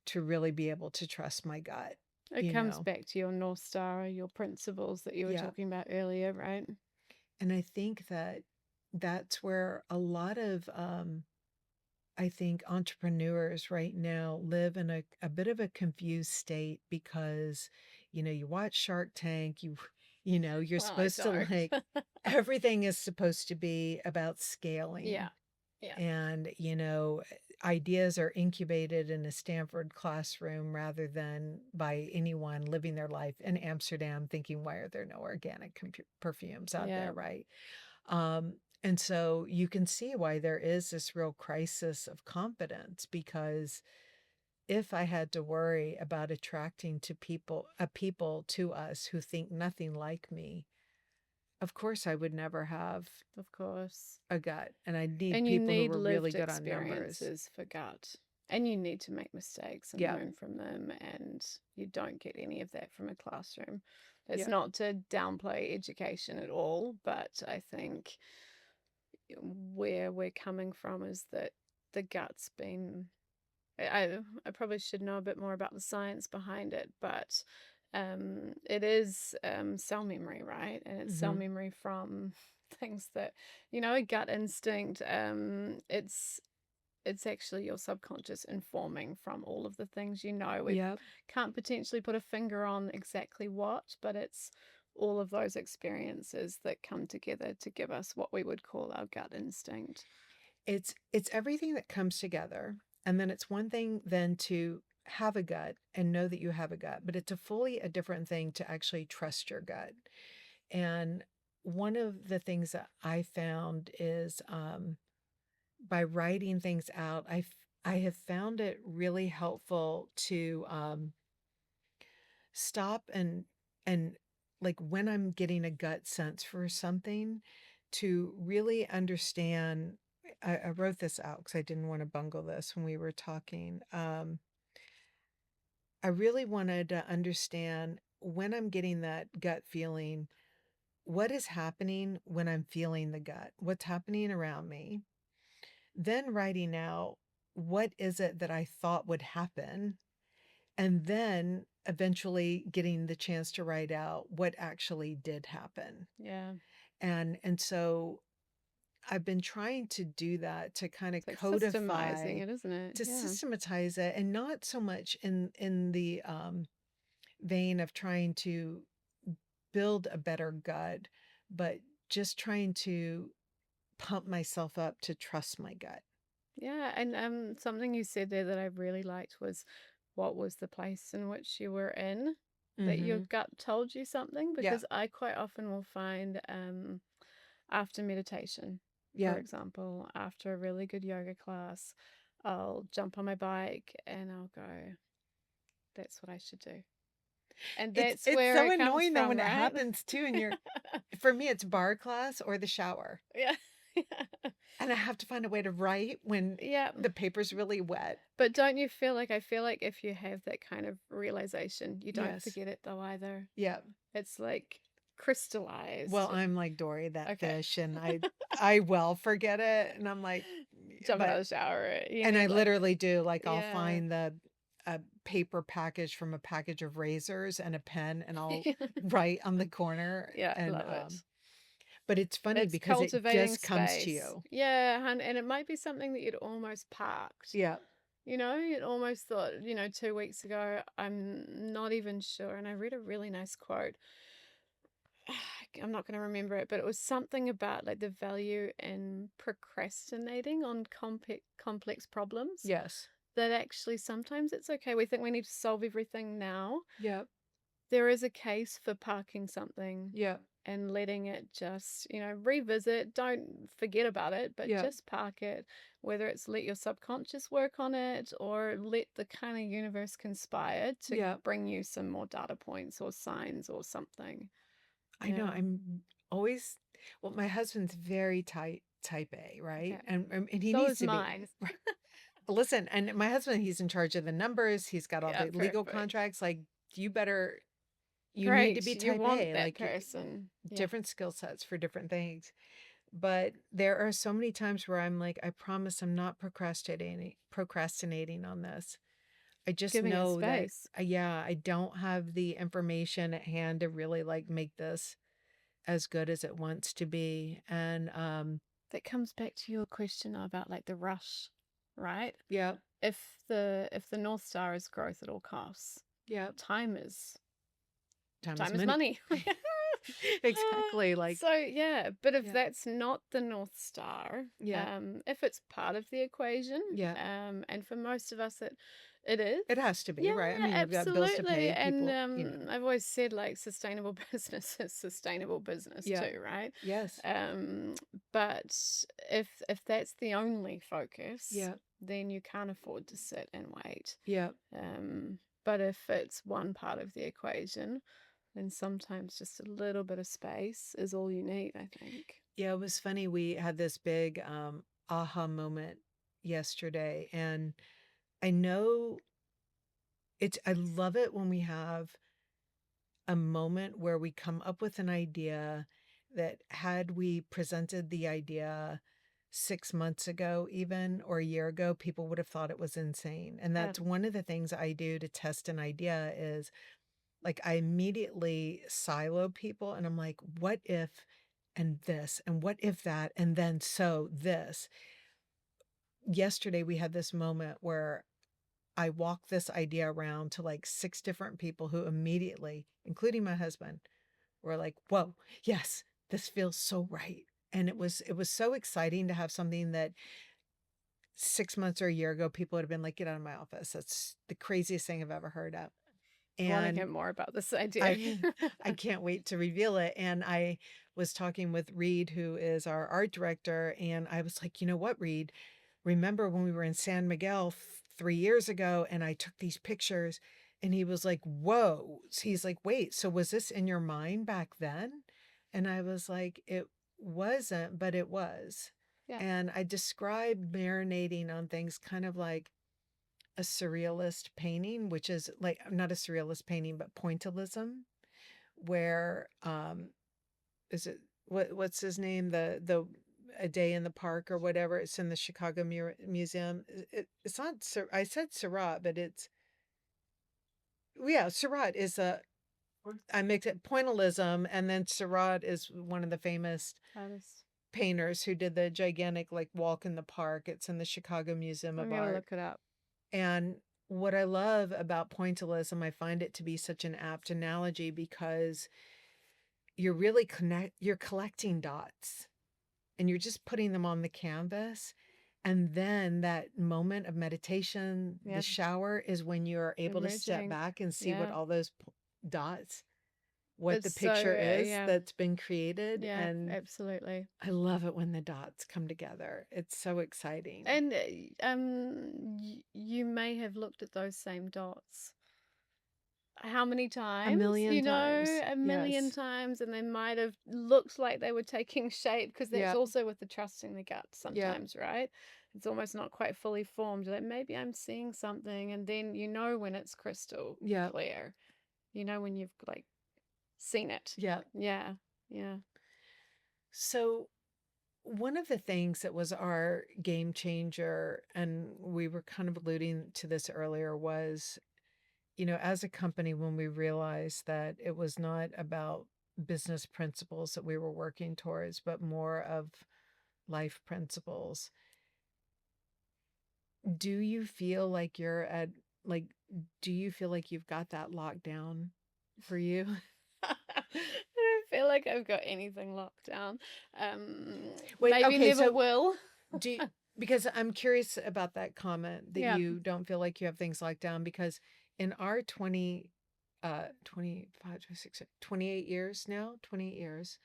to really be able to trust my gut, It comes back to your North Star, your principles that you were Yeah. talking about earlier, right? And I think that that's where a lot of, I think, entrepreneurs right now live in a bit of a confused state because, you watch Shark Tank, you're Well, I supposed to don't. everything is supposed to be about scaling. Yeah. Yeah. And, ideas are incubated in a Stanford classroom rather than by anyone living their life in Amsterdam thinking, why are there no organic perfumes out Yeah. there, right? And so you can see why there is this real crisis of confidence, because if I had to worry about attracting to people to us who think nothing like me, of course I would never have Of course. a gut, and I need And you people who need are really lived good on numbers. experiences for gut. And you need to make mistakes and Yeah. learn from them. And you don't get any of that from a classroom. It's Yeah. not to downplay education at all, but I think where we're coming from is that the gut's been. I probably should know a bit more about the science behind it, but it is cell memory, right? And it's cell Mm-hmm. memory from things that, a gut instinct. It's actually your subconscious informing from all of the things you know. We Yep. can't potentially put a finger on exactly what, but it's all of those experiences that come together to give us what we would call our gut instinct. It's everything that comes together. And then it's one thing then to have a gut and know that you have a gut, but it's a different thing to actually trust your gut. And one of the things that I found is by writing things out, I have found it really helpful to stop and like when I'm getting a gut sense for something, to really understand. I wrote this out because I didn't want to bungle this when we were talking. I really wanted to understand when I'm getting that gut feeling, what is happening when I'm feeling the gut? What's happening around me? Then writing out what is it that I thought would happen? And then eventually getting the chance to write out what actually did happen. Yeah. And so I've been trying to do that, to kind of It's like codify, systemizing it, isn't it? to Yeah. systematize it, and not so much in the vein of trying to build a better gut, but just trying to pump myself up to trust my gut. Yeah, and something you said there that I really liked was, what was the place in which you were in that your Mm-hmm. gut told you something? Yeah. Because I quite often will find after meditation, for Yeah. example, after a really good yoga class, I'll jump on my bike and I'll go, that's what I should do. And that's It's where so it comes annoying though from, when it right? happens too, and for me, it's bar class or the shower. Yeah. And I have to find a way to write when Yeah. the paper's really wet. But don't you feel like, I feel like if you have that kind of realization, you don't Yes. forget it though either. Yeah. It's like crystallized. Well, I'm like Dory, that Okay. fish, and I will forget it, and I'm like, Jump out of but the shower. You and I need like, literally do, like, I'll yeah. find a paper package from a package of razors and a pen, and I'll write on the corner, Yeah, and love it. but it's funny It's because it cultivating just comes to space. you. Yeah, and it might be something that you'd almost parked. Yeah. You know, you'd almost thought, 2 weeks ago, I'm not even sure. And I read a really nice quote. I'm not going to remember it, but it was something about like the value in procrastinating on complex problems. Yes. That actually sometimes it's okay. We think we need to solve everything now. Yep. There is a case for parking something Yep. and letting it just, revisit. Don't forget about it, but Yep. just park it. Whether it's let your subconscious work on it or let the kind of universe conspire to Yep. bring you some more data points or signs or something. I know. Yeah. I'm always, well, my husband's very type A, right? Okay. And he So needs is to be. mine. Listen, and my husband, he's in charge of the numbers. He's got all Yeah, the legal perfect. contracts. Like, you need to Great. be You type want A, that like person. Yeah. different skill sets for different things. But there are so many times where I'm like, I promise I'm not procrastinating on this. I just Giving it know that, space. yeah, I don't have the information at hand to really like make this as good as it wants to be. And That comes back to your question about like the rush, right? yeah, If the North Star is growth at all costs, yeah, time is time is time is money. money. Exactly. Like, So yeah, but if yeah, that's not the North Star, yeah, if it's part of the equation, yeah. and for most of us it is. It has to be, Yeah, right? I mean, you've got bills to absolutely. pay, And people, I've always said like sustainable business is sustainable business yeah, too, right? yes, But if that's the only focus, yeah, then you can't afford to sit and wait. yeah. But if it's one part of the equation, then sometimes just a little bit of space is all you need, I think. Yeah, it was funny. We had this big aha moment yesterday, and I know I love it when we have a moment where we come up with an idea that had we presented the idea 6 months ago, even, or a year ago, people would have thought it was insane. And Yeah. that's one of the things I do to test an idea is like I immediately silo people and I'm like, what if and this and what if that and then so this. Yesterday we had this moment where I walked this idea around to like 6 different people who immediately, including my husband, were like, whoa, yes, this feels so right. And it was so exciting to have something that 6 months or a year ago people would have been like, get out of my office. That's the craziest thing I've ever heard of. I want to And hear more about this idea. I can't wait to reveal it. And I was talking with Reed, who is our art director, and I was like, you know what, Reed? Remember when we were in San Miguel 3 years ago and I took these pictures? And he was like, whoa. He's like, wait, so was this in your mind back then? And I was like, it wasn't, but it was. Yeah. And I described marinating on things kind of like a surrealist painting, which is like not a surrealist painting, but pointillism, where is it what's his name? The A Day in the Park or whatever. It's in the Chicago Museum. It's not. I said Surratt, but it's yeah. Surratt is a. I mix it pointillism, and then Surratt is one of the famous painters who did the gigantic like walk in the park. It's in the Chicago Museum I'm of gonna Art. look it up. And what I love about pointillism, I find it to be such an apt analogy because you're really you're collecting dots and you're just putting them on the canvas. And then that moment of meditation, Yeah. the shower, is when you're able to step Emerging. back and see what Yeah. all those dots what the It's so, picture is yeah, that's been created. yeah, And absolutely. I love it when the dots come together. It's so exciting. And you may have looked at those same dots how many A times? million You know, times. a million Yes. times, and they might have looked like they were taking shape, because that's Yeah. also with the trusting the gut Yeah. sometimes, right? It's almost not quite fully formed. You're like, maybe I'm seeing something, and then you know when it's crystal Yeah. clear. You know when you've like seen it. Yeah. Yeah, yeah. So one of the things that was our game changer, and we were kind of alluding to this earlier, was, as a company, when we realized that it was not about business principles that we were working towards, but more of life principles. Do you feel like like, do you feel like you've got that locked down for you? I don't feel like I've got anything locked down. Wait, Maybe okay, never so will. do you, because I'm curious about that comment that Yeah. you don't feel like you have things locked down, because in our 25, 26, 28 years now, 28 years,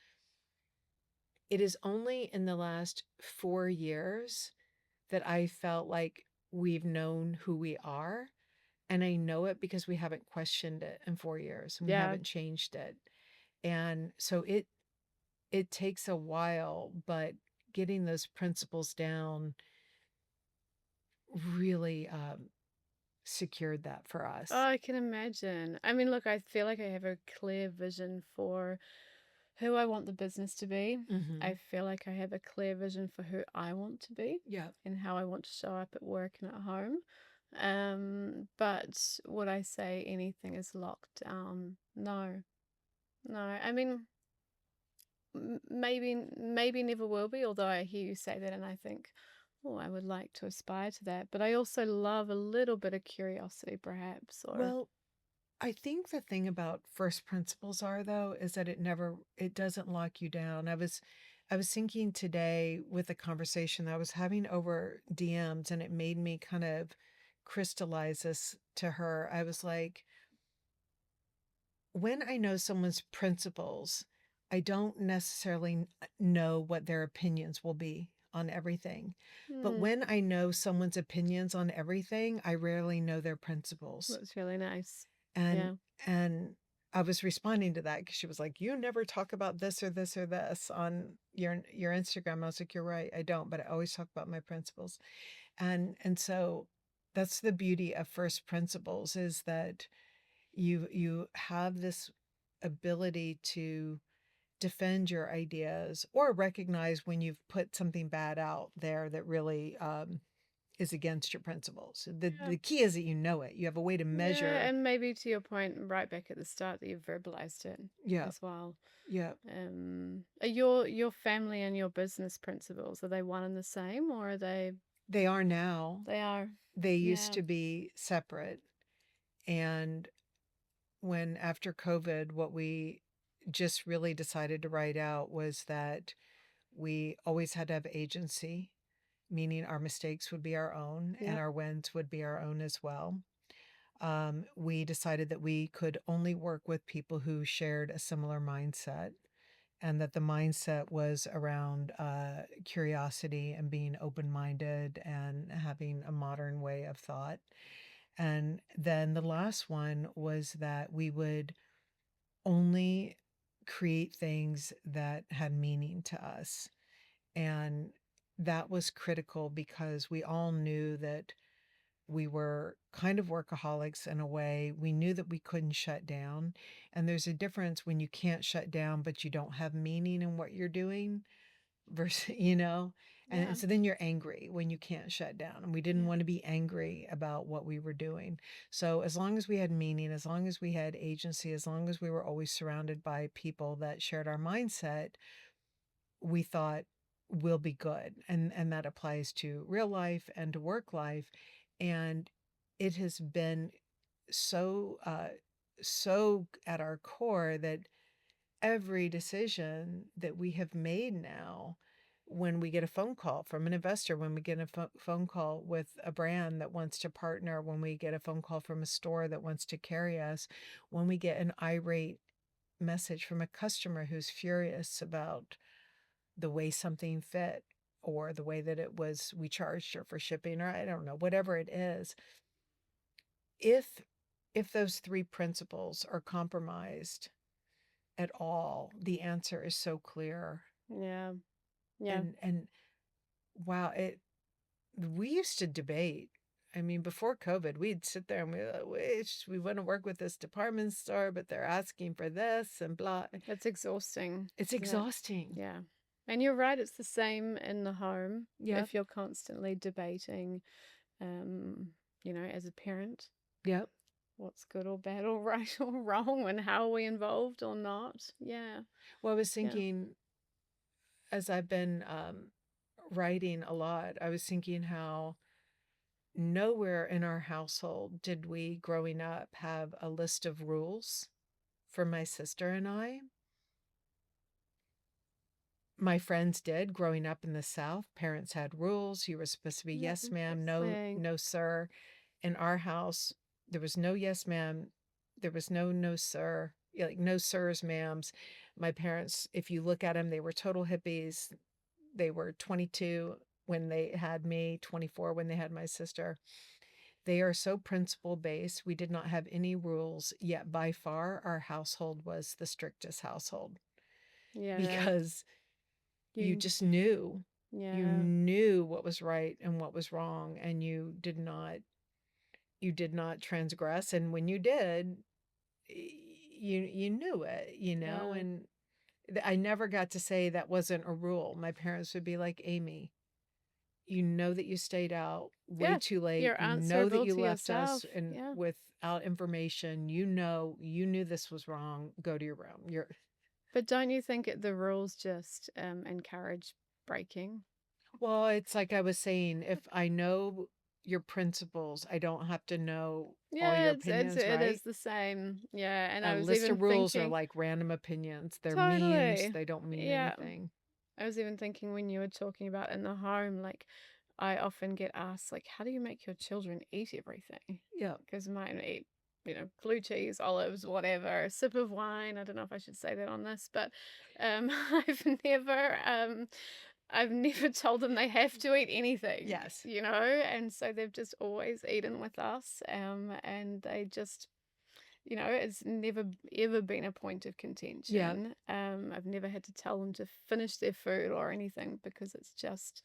it is only in the last 4 years that I felt like we've known who we are. And I know it because we haven't questioned it in 4 years and we Yeah. haven't changed it. And so it takes a while, but getting those principles down really secured that for us. Oh, I can imagine. I mean, look, I feel like I have a clear vision for who I want the business to be. Mm-hmm. I feel like I have a clear vision for who I want to be. Yeah. And how I want to show up at work and at home. But would I say anything is locked down? No. No. I mean, maybe never will be, although I hear you say that and I think, oh, I would like to aspire to that. But I also love a little bit of curiosity, perhaps, or Well, I think the thing about first principles are, though, is that it doesn't lock you down. I was thinking today with a conversation that I was having over DMs, and it made me kind of crystallize this to her. I was like, when I know someone's principles, I don't necessarily know what their opinions will be on everything. But when I know someone's opinions on everything, I rarely know their principles. that's really nice. And Yeah. and I was responding to that because she was like, "You never talk about this or this or this on your Instagram." I was like, "You're right, I don't, but I always talk about my principles." And so that's the beauty of first principles, is that you have this ability to defend your ideas or recognize when you've put something bad out there that really is against your principles. Yeah. The key is that you know it. You have a way to Yeah, measure. and maybe to your point right back at the start, that you've verbalized it Yeah. as well. Yeah. Are your family and your business principles, are they one and the same, or are they? They are now. They are. They used Yeah. to be separate. And when after COVID, what we just really decided to write out was that we always had to have agency, meaning our mistakes would be our own and Yeah. our wins would be our own as well. We decided that we could only work with people who shared a similar mindset, and that the mindset was around curiosity and being open minded and having a modern way of thought. And then the last one was that we would only create things that had meaning to us. And that was critical because we all knew that we were kind of workaholics in a way. We knew that we couldn't shut down. And there's a difference when you can't shut down, but you don't have meaning in what you're doing versus, Yeah. and so then you're angry when you can't shut down. And we didn't Yeah. want to be angry about what we were doing. So as long as we had meaning, as long as we had agency, as long as we were always surrounded by people that shared our mindset, we thought we'll be good. And that applies to real life and to work life. And it has been so so at our core that every decision that we have made now, when we get a phone call from an investor, when we get a phone call with a brand that wants to partner, when we get a phone call from a store that wants to carry us, when we get an irate message from a customer who's furious about the way something fit or the way that we charged her for shipping, or I don't know, whatever it is. If those three principles are compromised at all, the answer is so clear. Yeah. Yeah. And wow, we used to debate. I mean, before COVID, we'd sit there and we want to work with this department store, but they're asking for this and blah. It's exhausting. It's Yeah. exhausting. Yeah. And you're right, it's the same in the home. Yep. If you're constantly debating, as a parent, Yep. what's good or bad or right or wrong, and how are we involved or not. Yeah. Well, I was thinking, as I've been writing a lot, I was thinking how nowhere in our household did we, growing up, have a list of rules for my sister and I. My friends did growing up in the South. Parents had rules. You were supposed to be yes, ma'am, no, sir. In our house, there was no yes, ma'am. There was no, sir. Like no sirs, ma'ams. My parents, if you look at them, they were total hippies. They were 22 when they had me, 24 when they had my sister. They are so principle-based. We did not have any rules, yet by far our household was the strictest household. Yeah. Because you just knew. Yeah. You knew what was right and what was wrong, and you did not transgress. And when you did, you knew it, and I never got to say that wasn't a rule. My parents would be like, Amy, you know that you stayed out way too late. You're You know that you answerable to left yourself. us and without information. You knew this was wrong. Go to your room. But don't you think the rules just encourage breaking? Well, it's like I was saying, if I know your principles, I don't have to know all your opinions, right? It is the same. Yeah, and I was list even of rules thinking, are like random opinions. They're Totally. memes. They don't mean anything. I was even thinking when you were talking about in the home, like I often get asked, like, how do you make your children eat everything? Yeah. Because mine eat, blue cheese, olives, whatever, a sip of wine. I don't know if I should say that on this, but I've never told them they have to eat anything. Yes. And so they've just always eaten with us. And they just, it's never ever been a point of contention. Yeah. I've never had to tell them to finish their food or anything because it's just,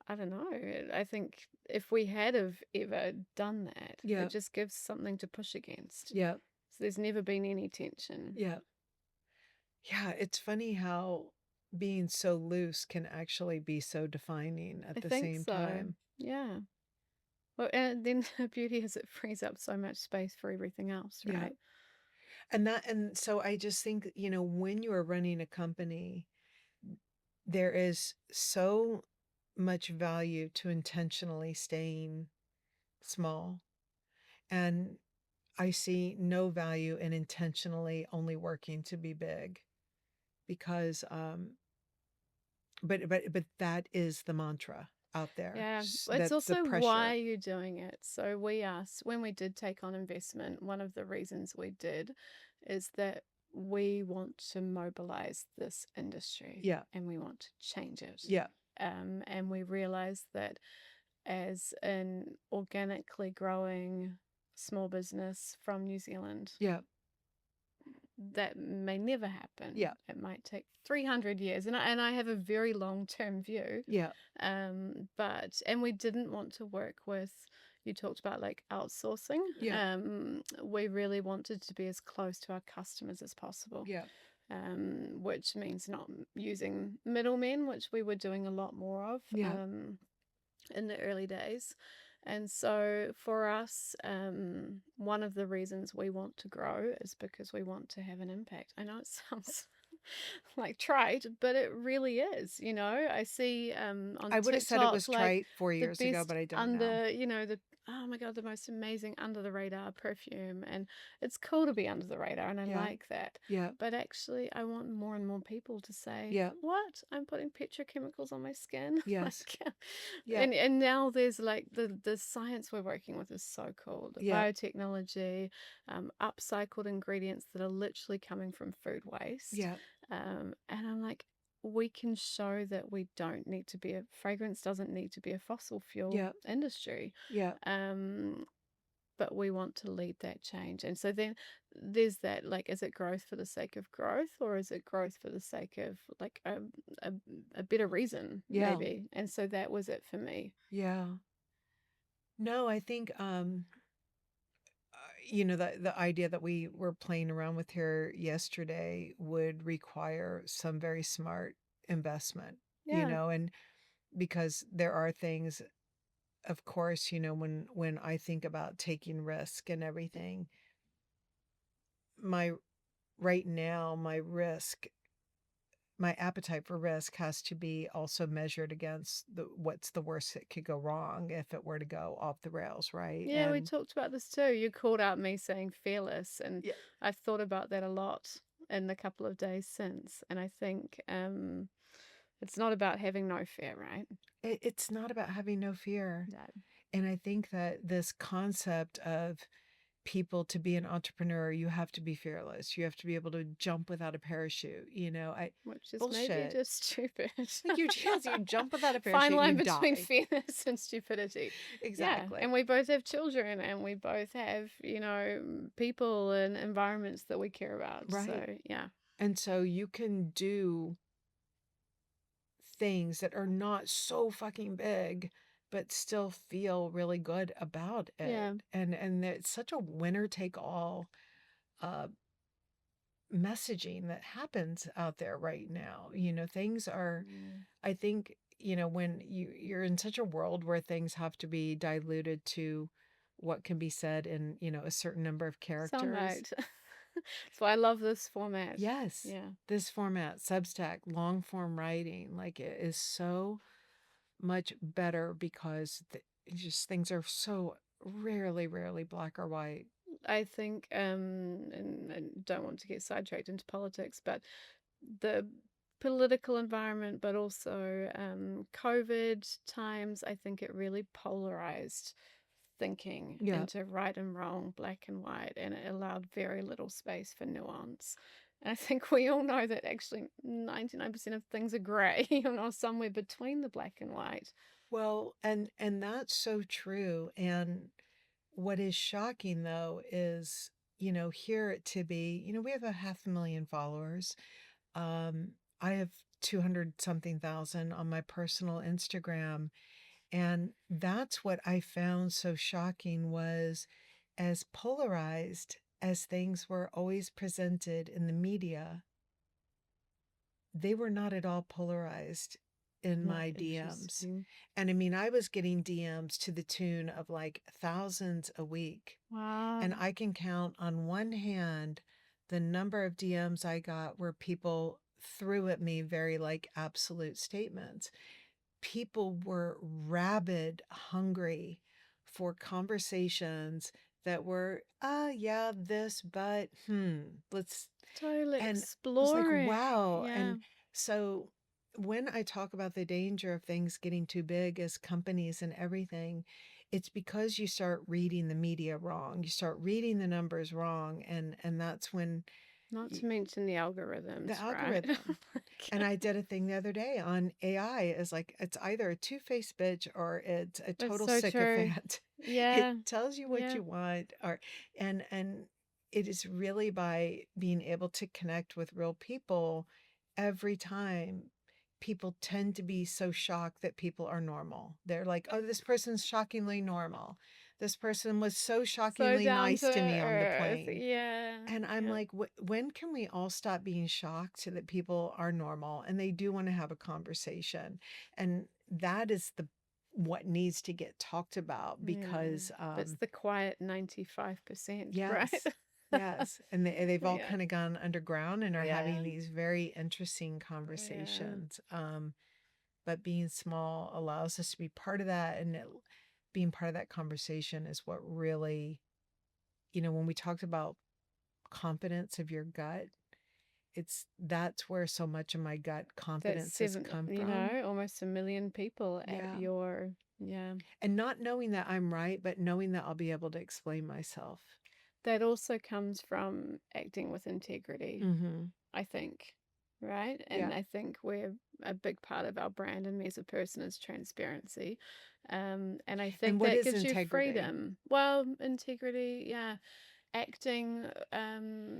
I don't know. I think if we had have ever done that, it just gives something to push against. Yeah. So there's never been any tension. Yeah. Yeah. It's funny how being so loose can actually be so defining at the same time. Yeah. Well, and then the beauty is it frees up so much space for everything else, right? Yeah. And so I just think, when you are running a company, there is so much value to intentionally staying small. And I see no value in intentionally only working to be big, because but that is the mantra out there. Yeah, That's it's also the pressure. why you're doing it. So we asked, when we did take on investment, one of the reasons we did is that we want to mobilize this industry. Yeah. And we want to change it. Yeah. And we realized that as an organically growing small business from New Zealand, that may never happen. Yeah. It might take 300 years. And I have a very long-term view. Yeah. And we didn't want to work with, you talked about like outsourcing. Yeah. We really wanted to be as close to our customers as possible. Yeah. Which means not using middlemen, which we were doing a lot more of in the early days. And so for us, one of the reasons we want to grow is because we want to have an impact. I know it sounds like trite, but it really is. I see on I would have said it was TikTok, trite 4 years ago, but I don't know. The oh my God, the most amazing under the radar perfume. And it's cool to be under the radar, and I Yeah. like that. Yeah. But actually, I want more and more people to say, Yeah. what? I'm putting petrochemicals on my skin? Yes. Like, Yeah. and now there's like the science we're working with is so cool. The Yeah. biotechnology, upcycled ingredients that are literally coming from food waste. Yeah. And I'm like, we can show that we don't need to be fragrance doesn't need to be a fossil fuel Yeah. industry. Yeah. But we want to lead that change. And so then there's that, like, is it growth for the sake of growth, or is it growth for the sake of like a better reason, Yeah. maybe? And so that was it for me. Yeah. No, I think the idea that we were playing around with here yesterday would require some very smart investment, Yeah. and because there are things, of course, when I think about taking risk and everything, my right now, my appetite for risk has to be also measured against what's the worst that could go wrong if it were to go off the rails, right? Yeah, we And talked about this too. You called out me saying fearless, and yeah, I've thought about that a lot in the couple of days since. And I think it's not about having no fear, right? it's not about having no fear. No. And I think that this concept of people, to be an entrepreneur, you have to be fearless. You have to be able to jump without a parachute. Which is maybe Bullshit. just stupid. Like you jump without a Fine parachute, line you between die. fairness and stupidity. Exactly. Yeah, and we both have children, and we both have, people and environments that we care about. Right. So, yeah. And so you can do things that are not so fucking big, but still feel really good about it. Yeah. And it's such a winner take all messaging that happens out there right now. Things are, I think, when you're in such a world where things have to be diluted to what can be said in, a certain number of characters. Soundbite. So I love this format. Yes. Yeah. This format, Substack, long form writing, like, it is so much better because just things are so rarely black or white. I think, and I don't want to get sidetracked into politics, but the political environment, but also COVID times, I think it really polarized thinking into right and wrong, black and white, and it allowed very little space for nuance. And I think we all know that actually 99% of things are gray, somewhere between the black and white. Well, and that's so true. And what is shocking, though, is, here at Tibi, we have 500,000 followers. I have 200 something thousand on my personal Instagram. And that's what I found so shocking, was as polarized as things were always presented in the media, they were not at all polarized in my DMs. And I mean, I was getting DMs to the tune of like thousands a week. Wow. And I can count on one hand the number of DMs I got where people threw at me very like absolute statements. People were rabid, hungry for conversations that were, yeah, this, but let's totally and exploring. It's like, wow. Yeah. And so when I talk about the danger of things getting too big as companies and everything, it's because you start reading the media wrong. You start reading the numbers wrong. And that's when... Not to mention the algorithms. The algorithm. Right? And I did a thing the other day on AI. Is like, it's either a two-faced bitch or it's a total sycophant. Yeah. It tells you what you want. And it is really by being able to connect with real people every time. People tend to be so shocked that people are normal. They're like, oh, this person's shockingly normal. This person was so shockingly nice to me on the plane. Yeah. And I'm like, when can we all stop being shocked so that people are normal and they do want to have a conversation? And that is what needs to get talked about, because it's the quiet 95%. Yes. Right? Yes. And they've all kind of gone underground and are having Yeah. these very interesting conversations. But being small allows us to be part of that. And being part of that conversation is what really, when we talked about confidence of your gut, that's where so much of my gut That's confidence has seven, come from. almost 1 million people at Yeah. your, yeah. And not knowing that I'm right, but knowing that I'll be able to explain myself. That also comes from acting with integrity, Mm-hmm. I think, right? And Yeah. I think a big part of our brand and me as a person is transparency. And I And think what that is gives you integrity? freedom. Well, integrity, yeah. Acting,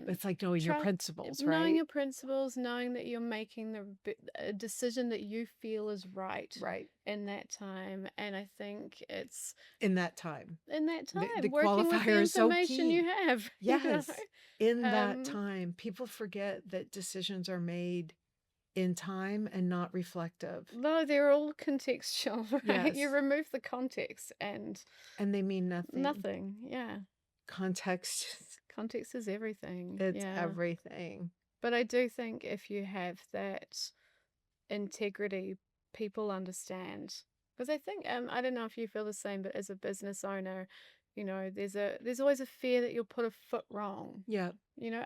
It's like knowing your principles, knowing right? your principles, knowing that you're making a decision that you feel is right Right. in that time. And I think it's In that time. in that The time, working with the qualifier is so information you key. have, Yes. In that Um, time, people forget that decisions are made in time and not reflective. no, they're all contextual, right? You Yes. remove the context and And they mean nothing. nothing. Yeah. Context, Context is everything. it's Yeah. everything. But I do think if you have that integrity, people understand. Because I think I don't know if you feel the same, but as a business owner, there's always a fear that you'll put a foot wrong. Yeah.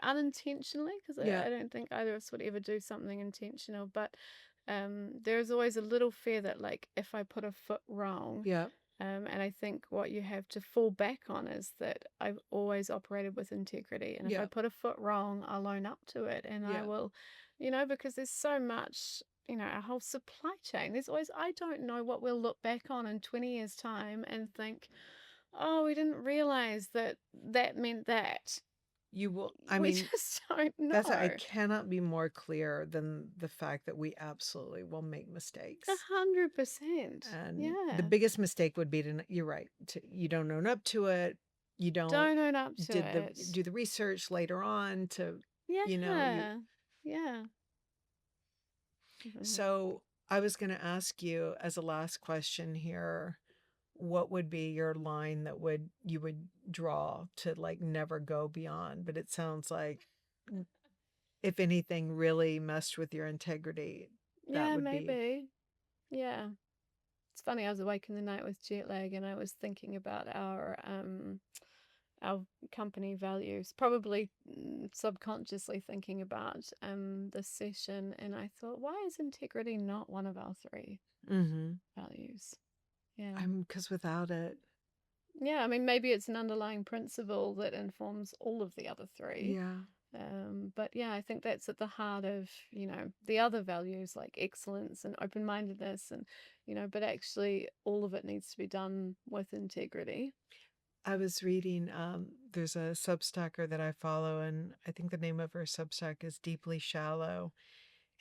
Unintentionally, because Yeah. I don't think either of us would ever do something intentional, but there's always a little fear that, like, if I put a foot wrong, Yeah. and I think what you have to fall back on is that I've always operated with integrity, and if I Yeah. put a foot wrong, I'll own up to it, and I Yeah. will, because there's so much, our whole supply chain. There's always, I don't know what we'll look back on in 20 years' time and think, oh, we didn't realize that meant that. You will, We just don't know. I cannot be more clear than the fact that we absolutely will make mistakes. 100%. And Yeah. the biggest mistake would be you're right, you don't own up to it. You don't own up to it. do the research later on to, Yeah. you. Yeah. So I was going to ask you as a last question here, what would be your line that you would draw to like never go beyond? But it sounds like if anything really messed with your integrity, that Yeah, would be. maybe. Yeah. It's funny, I was awake in the night with jet lag and I was thinking about our company values, probably subconsciously thinking about this session, and I thought, why is integrity not one of our 3 values? Yeah. Because without it. Yeah, I mean, maybe it's an underlying principle that informs all of the other 3. Yeah. But yeah, I think that's at the heart of, the other values like excellence and open-mindedness and, but actually all of it needs to be done with integrity. I was reading, there's a Substacker that I follow, and I think the name of her Substack is Deeply Shallow.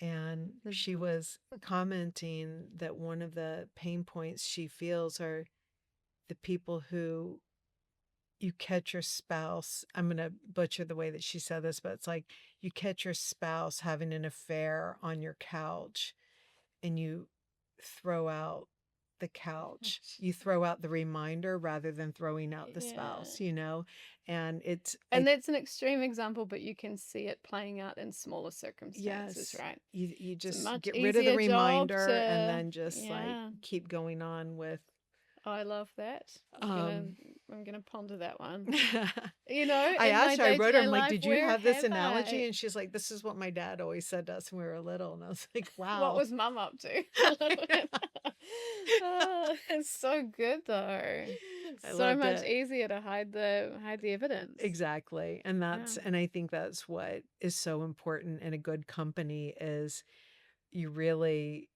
And she was commenting that one of the pain points she feels are the people who you catch your spouse. I'm going to butcher the way that she said this, but it's like you catch your spouse having an affair on your couch and you throw out the couch. You throw out the reminder rather than throwing out the spouse, and that's an extreme example, but you can see it playing out in smaller circumstances, yes, right? you just much get rid of the easier job reminder and then just yeah. keep going on with. Oh, I love that. I'm gonna ponder that one. I asked her, I wrote her, I'm like, did you have this have analogy? And she's like, this is what my dad always said to us when we were little. And I was like, wow. What was mum up to? Oh, it's so good though. So much easier to hide the evidence. Exactly. And and I think that's what is so important in a good company is you really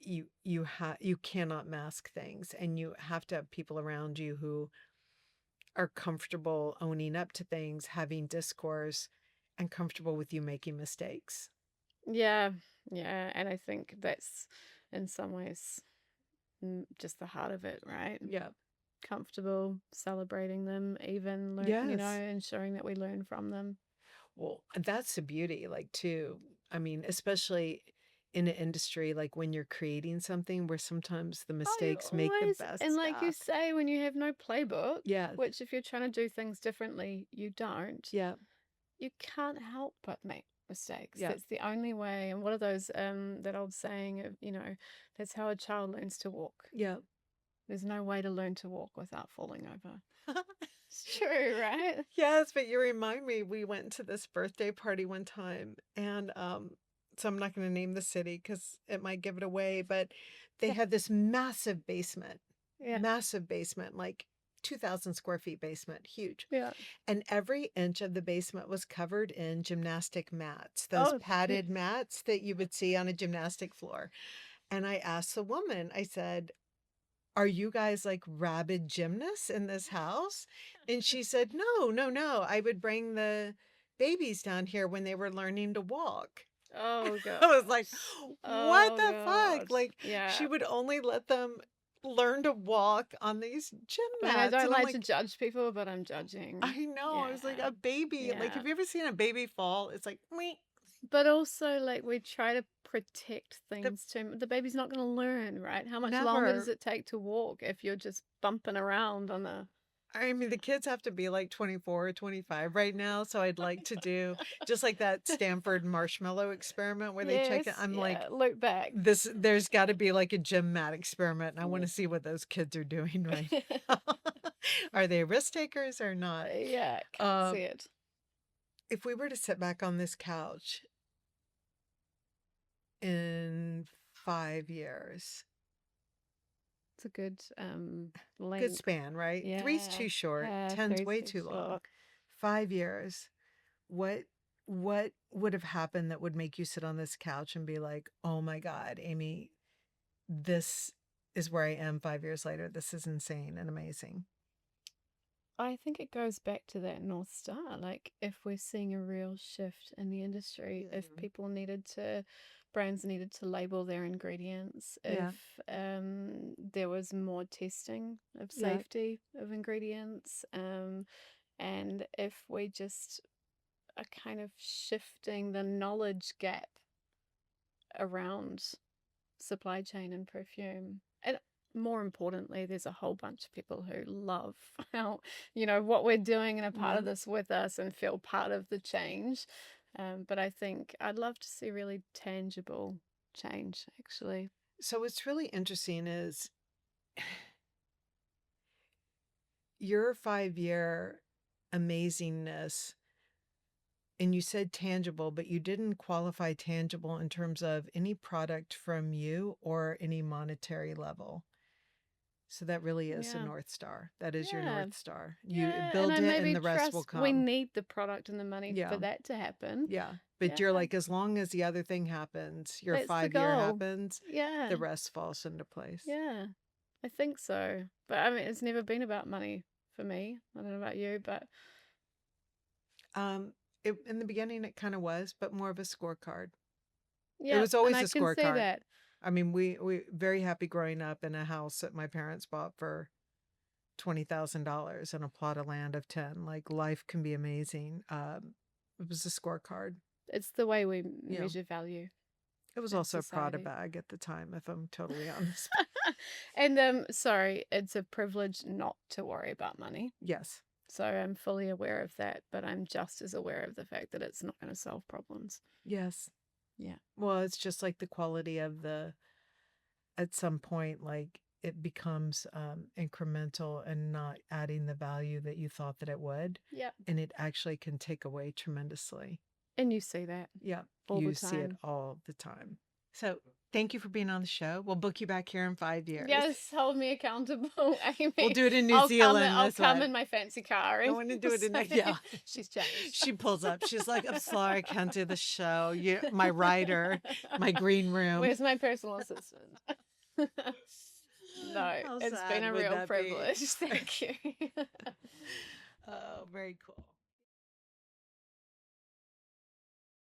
you cannot mask things, and you have to have people around you who are comfortable owning up to things, having discourse, and comfortable with you making mistakes. Yeah. And I think that's in some ways just the heart of it, right? Yeah. Comfortable celebrating them, even ensuring that we learn from them. Well, that's the beauty, too. I mean, especially in an industry like when you're creating something where sometimes the mistakes make the best and like you stuff. say, when you have no playbook, Yeah, which if you're trying to do things differently, you don't. yeah, You can't help but make mistakes. yeah. That's the only way. And what are those that old saying of, that's how a child learns to walk. Yeah. There's no way to learn to walk without falling over. It's true, right? Yes, but you remind me, we went to this birthday party one time, and so I'm not going to name the city because it might give it away, but they Yeah. had this Yeah. massive basement, like 2,000 square feet basement, huge. Yeah. And every inch of the basement was covered in gymnastic mats, those Oh, padded mats that you would see on a gymnastic floor. And I asked the woman, I said, are you guys like rabid gymnasts in this house? And she said, no, no, no. I would bring the babies down here when they were learning to walk. oh I God. was like, what Oh the fuck? God. Like, she Yeah. would only let them learn to walk on these gym I mean, I mats. don't And I'm like to like, judge people, but I'm judging. I know. I was like, Yeah. a baby. Like, Yeah. have you ever seen a baby fall? It's like, me. But also, like, we try to protect The, things too. The baby's not going to learn, right? How much longer does never. it take to walk if you're just bumping around on the. I mean, the kids have to be like 24 or 25 right now. So I'd like to do just like that Stanford marshmallow experiment where they check it. Yes, I'm like, yeah, look back. there's got to be like a gym mat experiment. And I want to see what those kids are doing right now. Are they risk takers or not? Yeah, can't see it. If we were to sit back on this couch in 5 years, It's a good good length. span, right? Yeah, 3's too short. yeah, 10's way three's too too long. short. 5 years. What would have happened that would make you sit on this couch and be like, oh my God, Amy, this is where I am 5 years later. This is insane and amazing. I think it goes back to that North Star. Like, if we're seeing a real shift in the industry, if brands needed to label their ingredients, Yeah. if there was more testing of Yeah. safety of ingredients, and if we just are kind of shifting the knowledge gap around supply chain and perfume. And more importantly, there's a whole bunch of people who love how, what we're doing and are part of this with us and feel part of the change. But I think I'd love to see really tangible change, actually. So what's really interesting is your 5-year amazingness, and you said tangible, but you didn't qualify tangible in terms of any product from you or any monetary level. So that really is a Yeah. North Star. That is your Yeah. North Star. You Yeah, build and I it and maybe the rest will trust we come. need the product and the money Yeah. for that to happen. Yeah. But Yeah. you're like, as long as the other thing happens, your That's the 5-year goal. happens, Yeah. the rest falls into place. Yeah. I think so. But I mean, it's never been about money for me. I don't know about you, but In the beginning, it kind of was, but more of a scorecard. yeah, was always and I a can see scorecard. that. I mean, we very happy growing up in a house that my parents bought for $20,000 and a plot of land of 10. Like, life can be amazing. It was a scorecard. It's the way we measure value. It was in also a Prada society. bag at the time, if I'm totally honest. And sorry, it's a privilege not to worry about money. Yes. So I'm fully aware of that, but I'm just as aware of the fact that it's not going to solve problems. Yes. Yeah. Well, it's just like the quality of at some point, like, it becomes incremental and not adding the value that you thought that it would. Yeah. And it actually can take away tremendously. And you see that. Yeah. All you the see it time. all the time. So thank you for being on the show. We'll book you back here in 5 years. Yes, hold me accountable, Amy. We'll do it in New Zealand. I'll come in my fancy car. I want to do it in yeah. She's changed. She pulls up. She's like, I'm sorry, I can't do the show. My rider, my green room. Where's my personal assistant? No, it's been a real privilege. Thank you. Oh, very cool.